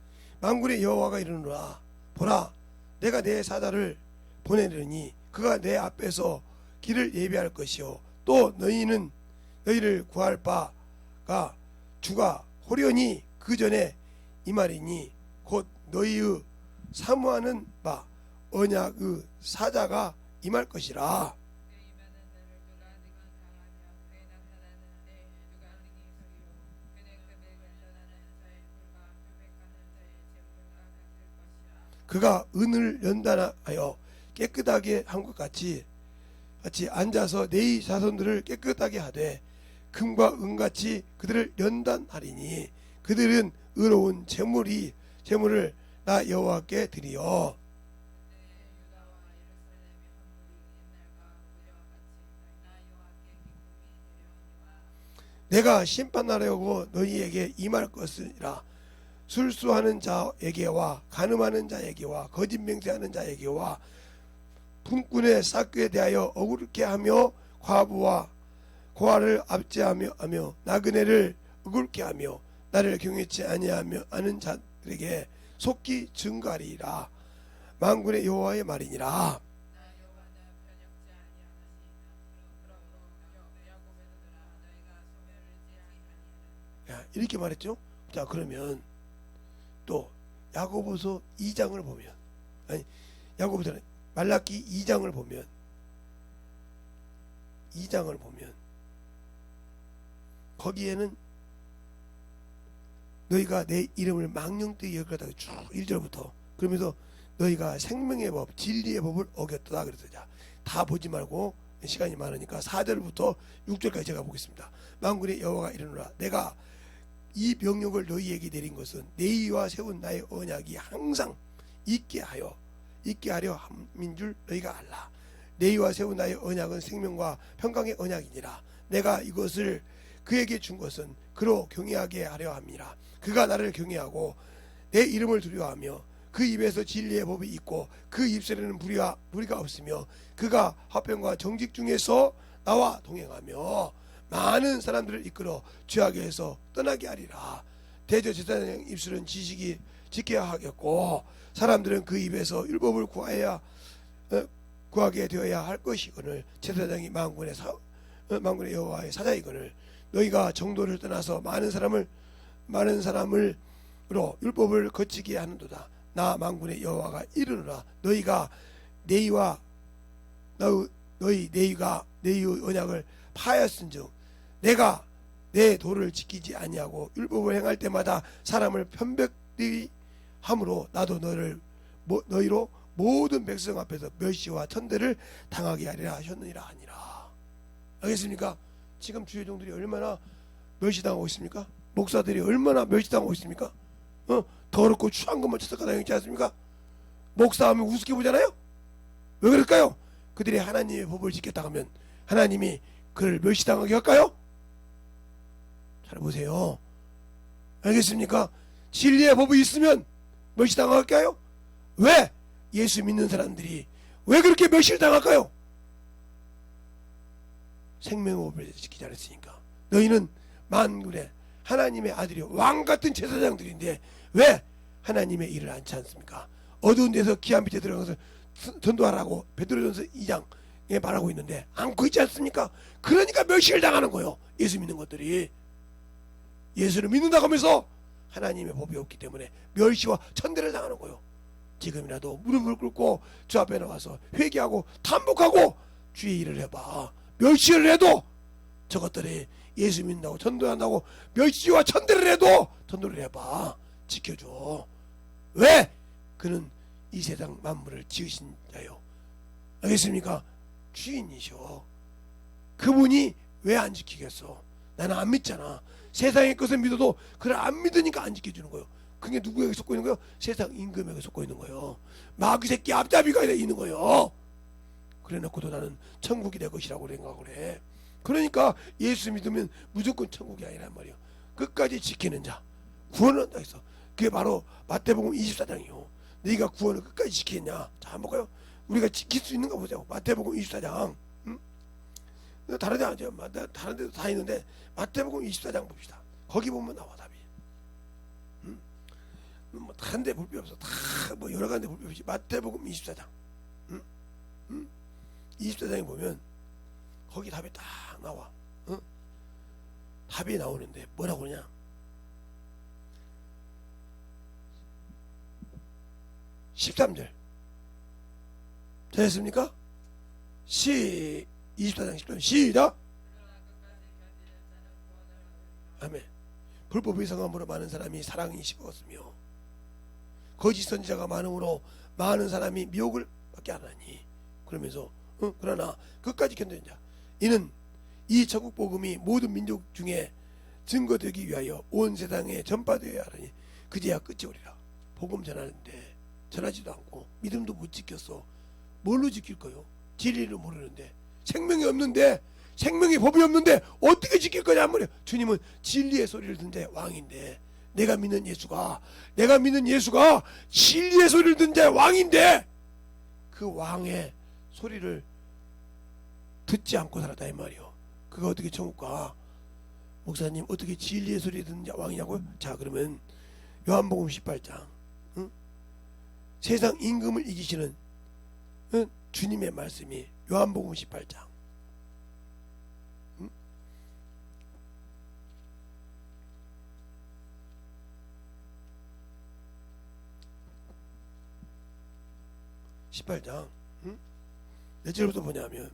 만군의 여호와가 이르노라, 보라, 내가 내 사자를 보내리니 그가 내 앞에서 길을 예비할 것이요, 또 너희를 구할 바가 주가 호련히 그 전에 임하리니 곧 너희의 사모하는 바 언약의 사자가 임할 것이라. 그 임하는 날을 누가 능히 당하며 그의 나타나는 때 누가 능히 서리요. 그는 금을 연단하는 자의 불과 표백하는 자의 재물과 같을 것이라. 그가 은을 연단하여 깨끗하게 한 것 같이 앉아서 네 자손들을 깨끗하게 하되 금과 은같이 그들을 연단하리니 그들은 의로운 재물을 나 여호와께 드리어. 그때 유다와 예루살렘의 헌물이 옛날과 우리와 같이 나 여호와께 기쁨이 되려니와. 내가 심판하려고 너희에게 임할 것이라. 술수하는 자에게와 간음하는 자에게와 거짓 맹세하는 자에게와 분꾼의 싹교에 대하여 억울케 하며 과부와 고아를 압제하며 나그네를 억울케 하며 나를 경외치 아니하며 하는 자들에게 속기 증가리라. 만군의 여호와의 말이니라. 나 여호와는 변혁지 아니하나니 그러므로 야곱의 누들아 너희가 소멸하지 아니하느냐. 이렇게 말했죠. 자, 그러면 또 야고보서 2장을 보면, 아니 야고보서는 말라기 2장을 보면 거기에는 너희가 내 이름을 망령되이 여겼다고 쭉 1절부터 그러면서 너희가 생명의 법 진리의 법을 어겼다 그랬어요. 자, 다 보지 말고 시간이 많으니까 4절부터 6절까지 제가 보겠습니다. 만군의 여호와가 이르노라, 내가 이 명령을 너희에게 내린 것은 너희와 세운 나의 언약이 항상 있게 하려 함인 줄 너희가 알라. 너희와 세운 나의 언약은 생명과 평강의 언약이니라. 내가 이것을 그에게 준 것은 그로 경외하게 하려 함이라. 그가 나를 경외하고 내 이름을 두려워하며 그 입에서 진리의 법이 있고 그 입술에는 불의가 없으며 그가 화평과 정직 중에서 나와 동행하며 많은 사람들을 이끌어 죄악에서 떠나게 하리라. 대제사장 입술은 지식이 지켜야 하겠고 사람들은 그 입에서 율법을 구하게 되어야 할 것이거늘 제사장이 만군의 여호와의 사자이거늘 너희가 정도를 떠나서 많은 사람을로 율법을 거치게 하는도다. 나 만군의 여호와가 이르노라, 너희가 내의의 언약을 파하였은즉 내가 내 도를 지키지 아니하고 율법을 행할 때마다 사람을 편백히 함으로 나도 너희로 모든 백성 앞에서 멸시와 천대를 당하게 하리라 하셨느니라 하니라. 알겠습니까? 지금 주의종들이 얼마나 멸시당하고 있습니까? 목사들이 얼마나 멸시당하고 있습니까? 더럽고 추한 것만 찾아다니고 있지 않습니까? 목사하면 우습게 보잖아요. 왜 그럴까요? 그들이 하나님의 법을 지켰다 하면 하나님이 그를 멸시당하게 할까요? 잘 보세요. 알겠습니까? 진리의 법이 있으면 멸시당할까요? 왜? 예수 믿는 사람들이 왜 그렇게 멸시를 당할까요? 생명의 법을 지키지 않았으니까. 너희는 만군의 하나님의 아들이 왕같은 제사장들인데 왜 하나님의 일을 않지 않습니까? 어두운 데서 기한 밑에 들어가서 전도하라고 베드로전서 2장에 말하고 있는데 않고 있지 않습니까? 그러니까 멸시를 당하는 거예요. 예수 믿는 것들이 예수를 믿는다고 하면서 하나님의 법이 없기 때문에 멸시와 천대를 당하는 거예요. 지금이라도 무릎을 꿇고 주 앞에 나와서 회개하고 탄복하고 주의 일을 해봐. 멸시를 해도 저것들이 예수 믿는다고 전도한다고 멸시와 천대를 해도 전도를 해봐. 지켜줘. 왜? 그는 이 세상 만물을 지으신 자요. 알겠습니까? 주인이셔. 그분이 왜 안 지키겠어? 나는 안 믿잖아. 세상의 것을 믿어도 그를 안 믿으니까 안 지켜주는 거예요. 그게 누구에게 속고 있는 거예요? 세상 임금에게 속고 있는 거예요. 마귀 새끼 앞잡이가 있는 거예요. 그래놓고도 나는 천국이 내 것이라고 생각을 해. 그러니까 예수 믿으면 무조건 천국이 아니란 말이요. 끝까지 지키는 자 구원을 한다 했어. 그게 바로 마태복음 24장이요. 네가 구원을 끝까지 지키느냐. 자 한번 볼까요? 우리가 지킬 수 있는가 보자고. 마태복음 24장. 다른 데 아니죠. 다른 데도 다 있는데 마태복음 24장 봅시다. 거기 보면 나와 답이. 뭐 다른 데 볼 필요 없어. 다 뭐 여러 가지 볼 필요 없이 마태복음 24장. 24장에 보면 거기 답이 딱 나와. 답이 나오는데 뭐라고 그러냐? 13절. 잘했습니까? 24장 10절 시작. 아멘. 불법의 성함으로 많은 사람이 사랑이 식었으며 거짓 선지자가 많음으로 많은 사람이 미혹을 받게 하나니. 그러면서 그러나 끝까지 견디는 자 이는 이 천국 복음이 모든 민족 중에 증거되기 위하여 온 세상에 전파되어야 하니 그제야 끝이 오리라. 복음 전하는데 전하지도 않고 믿음도 못 지켰어. 뭘로 지킬 거요? 진리를 모르는데 생명이 없는데 생명의 법이 없는데 어떻게 지킬 거냐 말이야. 주님은 진리의 소리를 듣는 자의 왕인데 내가 믿는 예수가 진리의 소리를 듣는 자의 왕인데 그 왕의 소리를 듣지 않고 살았다 이 말이요. 그가 어떻게 천국 가? 목사님 어떻게 진리의 소리를 듣는 자 왕이냐고요? 자 그러면 요한복음 18장 세상 임금을 이기시는 주님의 말씀이 요한복음 18장 18장 몇 절부터 보냐면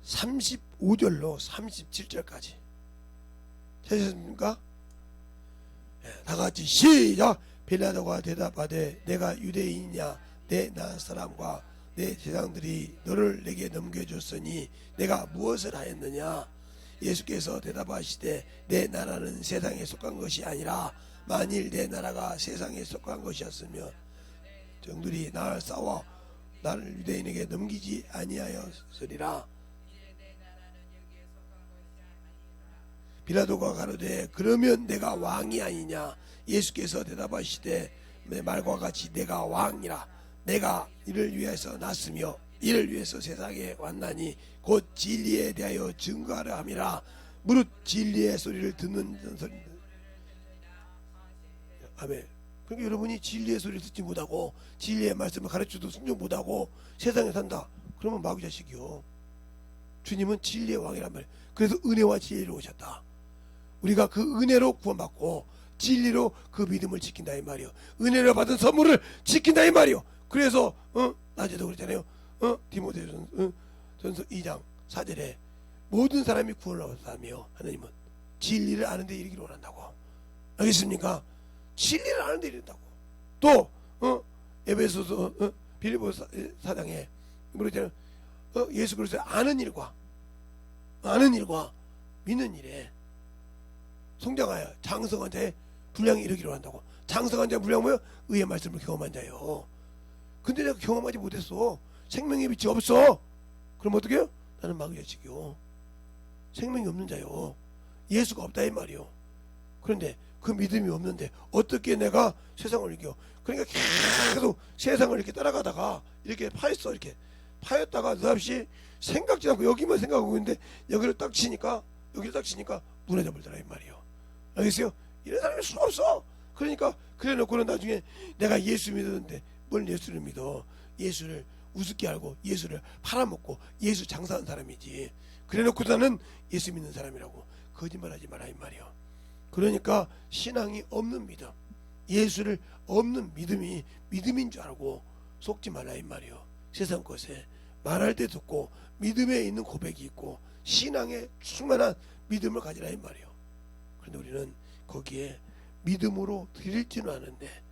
35절로 37절까지 되셨습니까? 다같이 시작. 빌라도가 대답하되 내가 유대인이냐 내 나라 사람과 내 제사장들이 너를 내게 넘겨줬으니 내가 무엇을 하였느냐. 예수께서 대답하시되 내 나라는 세상에 속한 것이 아니라 만일 내 나라가 세상에 속한 것이었으면 정들이 나를 싸워 나를 유대인에게 넘기지 아니하였으리라. 빌라도가 가로되 그러면 내가 왕이 아니냐. 예수께서 대답하시되 내 말과 같이 내가 왕이라. 내가 이를 위해서 났으며 이를 위해서 세상에 왔나니 곧 진리에 대하여 증거하려 함이라. 무릇 진리의 소리를 듣는 소리. 아멘. 그러니까 여러분이 진리의 소리를 듣지 못하고 진리의 말씀을 가르쳐도 순종 못하고 세상에 산다. 그러면 마귀 자식이요. 주님은 진리의 왕이란 말이에요. 그래서 은혜와 진리로 오셨다. 우리가 그 은혜로 구원받고 진리로 그 믿음을 지킨다 이 말이요. 은혜로 받은 선물을 지킨다 이 말이요. 그래서 낮에도 그랬잖아요. 디모데전서 2장 4절에 모든 사람이 구원을 얻었다며 하나님은 진리를 아는 데 이르기를 원한다고. 알겠습니까? 진리를 아는 데 이른다고. 또 에베소서 빌립보 4장에 그러잖아요. 예수 그리스도의 아는 일과 믿는 일에 성장하여 장성한 자의 분량이 이르기로 한다고. 장성한 자의 분량 뭐예요? 의의 말씀을 경험한 자요. 근데 내가 경험하지 못했어. 생명의 빛이 없어. 그럼 어떻게 해요? 나는 마귀의 자식이요. 생명이 없는 자요. 예수가 없다 이 말이요. 그런데 그 믿음이 없는데 어떻게 내가 세상을 이겨? 그러니까 계속 세상을 이렇게 따라가다가 이렇게 파였어. 이렇게 파였다가 느닷없이 생각지 않고 여기만 생각하고 있는데 여기를 딱 치니까 무너져 버리더라 이 말이요. 알겠어요? 이런 사람이 수 없어. 그러니까 그래놓고는 나중에 내가 예수 믿었는데 뭘 예수를 믿어. 예수를 우습게 알고 예수를 팔아먹고 예수 장사한 사람이지. 그래놓고 나는 예수 믿는 사람이라고 거짓말하지 마라 이 말이요. 그러니까 신앙이 없는 믿음, 예수를 없는 믿음이 믿음인 줄 알고 속지 말라 이 말이요. 세상 것에 말할 때 듣고 믿음에 있는 고백이 있고 신앙에 충만한 믿음을 가지라 이 말이요. 그런데 우리는 거기에 믿음으로 드릴지는 않은데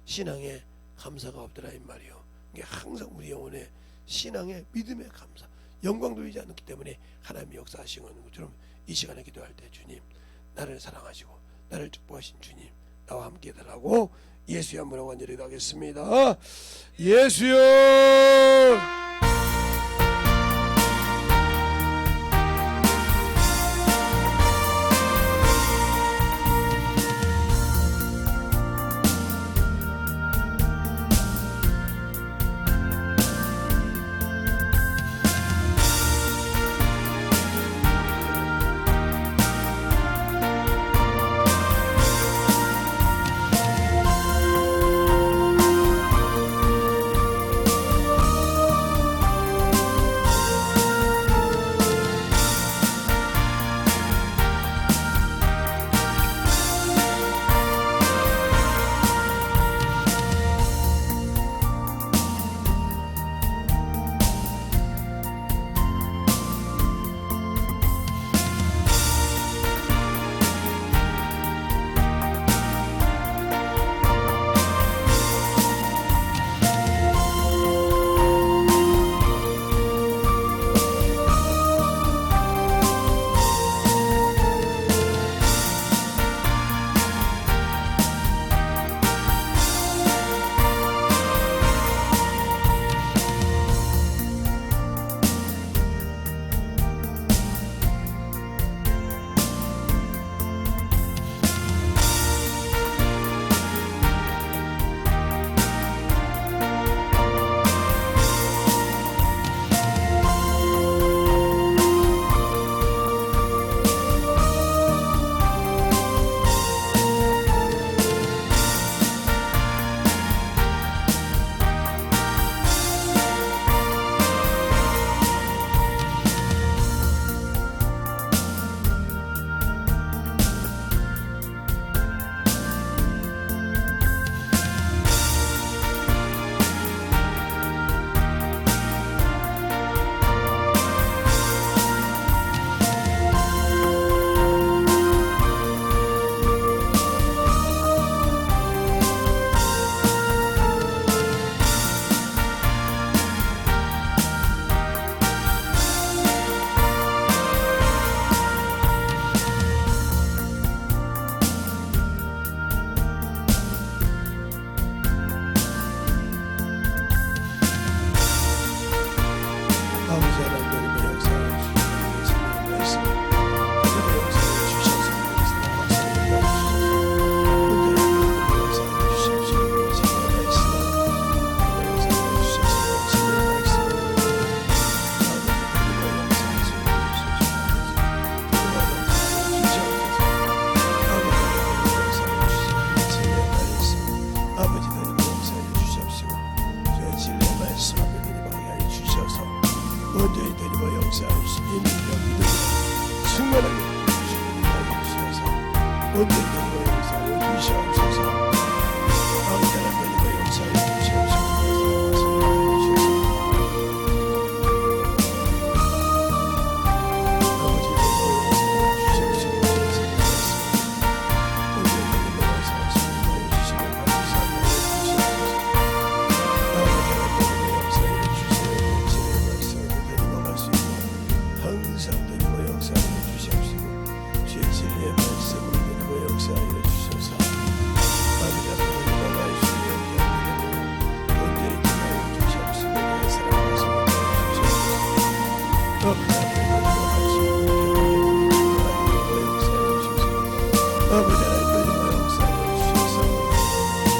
신앙에 감사가 없더라 이 말이요. 이게 항상 우리 영혼에 신앙의 믿음의 감사, 영광 돌리지 않기 때문에 하나님이 역사하시는 것처럼 이 시간에 기도할 때 주님 나를 사랑하시고 나를 축복하신 주님 나와 함께 해달라고 예수의 한번에 간절히 기도하겠습니다. 예수여.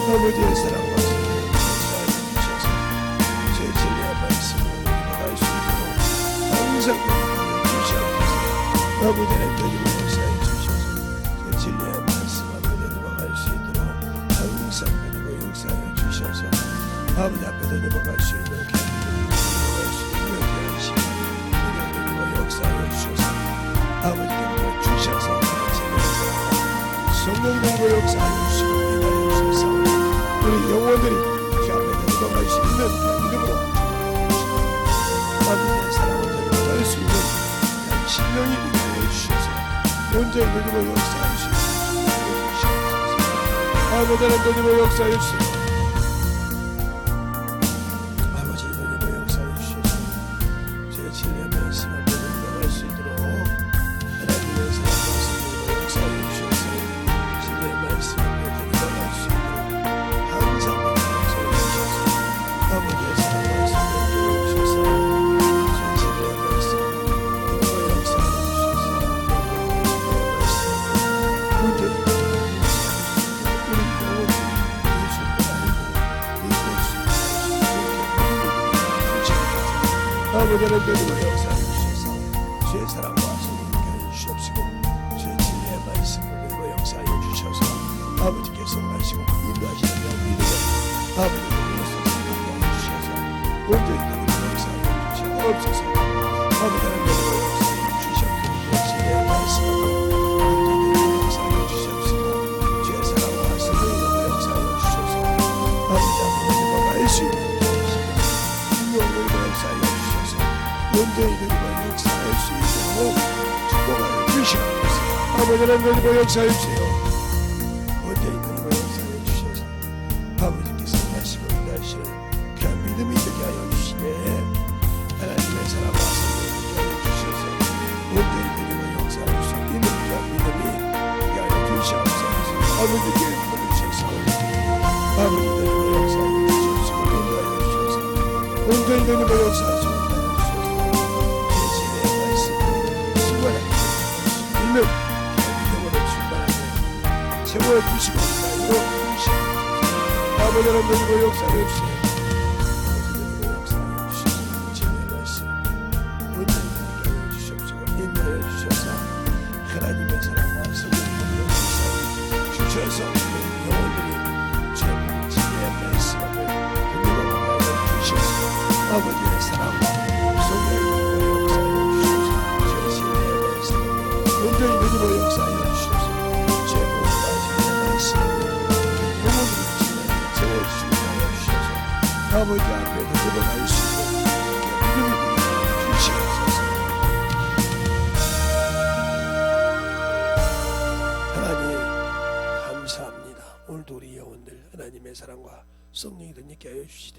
아버지의 사랑과 주셔서 제 진리의 말씀을 받을 수 있도록 항상 주시옵소서. 아버지 하나님 역사해 주셔서 제 진리의 말씀 아버지 받을 수 있도록 항상 역사해 주셔서 아버지 앞에 갈 수 있는 역사하여 주셔서 아버지께서 주셔서 성령님과 역사하여 주시고 인하여 주셔서 우리 영혼들이 주 앞에 들어갈 수 있는 믿음으로 아버지의 사랑을 들어갈 수 있는 신령이 인하여 주셔서 먼저 믿음으로 역사하여 주시고 아버지 하나님과 역사하여 주시고 아버지 하나님과 역사하여 주셔서 제 진리의 말씀 앞에 들어갈 수 있도록 하나님의 사랑과 성령과 역사하여 주셔서 진리의 말씀 앞에 들어갈 하나님 역사해 주셔서 주의 사랑과 성령님께 하여 주시옵시고 주의 진리의 말씀을 역사하여 주셔서 아버지께서 하시고 인도하시는 믿음을 아버지께서 하여 주셔서 온전히 역사하여 주시옵소서. 아버지 하나님 역사하여 주시옵소서. 진리의 말씀을 역사하여 주시옵시고 주의 사랑과 성령님을 역사하여 주셔서 아버지 하나님과 알수 있는 능력을 역사하여 주셔서 온전히 역사할 수 있도록 축복하여 주시옵소서. 아버지 하나님 역사해 주세요. 온전히 역사해 주셔서 아버지께서 하시고 인도하시는 귀한 믿음이 되게 하여 주시네. 하나님의 사랑과 성령을 하여 주셔서 온전히 역사할 수 있는 귀한 믿음이 되게 하여 주시옵소서. 아버지께 부르셔서 아버지의 역사해 주시옵소서. 인도하여 주셔서 온전히 역사하시고 채워주시고 아버지 하나님 역사해 주세요. 역사해 주셔서 진리의 말씀 온전히 하여 주시옵시고 인도하여 주셔서 하나님의 사랑과 성령을 주셔서 영혼들이 최고 진리의 말씀을 듣는 주셔서 아버지의 사랑과 성령을 역사해 주셔서 진리의 말씀을 온전히 역사하여 주셔서 아버지 앞에서 들어갈 수 있는 믿음이 주시옵소서. 하나님 감사합니다. 오늘도 우리 영혼들 하나님의 사랑과 성령이 있게 하여 주시되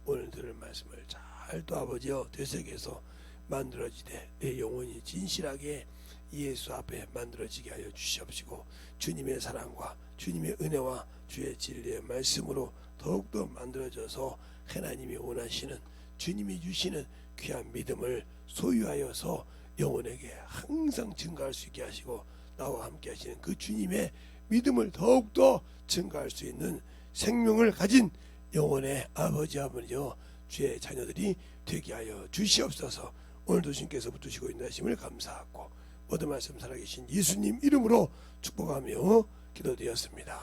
오늘 들을 말씀을 잘 또 아버지여 되새겨서 만들어지되 내 영혼이 진실하게 예수 앞에 만들어지게 하여 주시옵시고 주님의 사랑과 주님의 은혜와 주의 진리의 말씀으로 더욱더 만들어져서 하나님이 원하시는 주님이 주시는 귀한 믿음을 소유하여서 영혼에게 항상 증가할 수 있게 하시고 나와 함께 하시는 그 주님의 믿음을 더욱더 증가할 수 있는 생명을 가진 영혼의 아버지 아버지여 주의 자녀들이 되게 하여 주시옵소서. 오늘도 주님께서 붙드시고 인도하심을 감사하고 모든 말씀 살아계신 예수님 이름으로 축복하며 기도드렸습니다.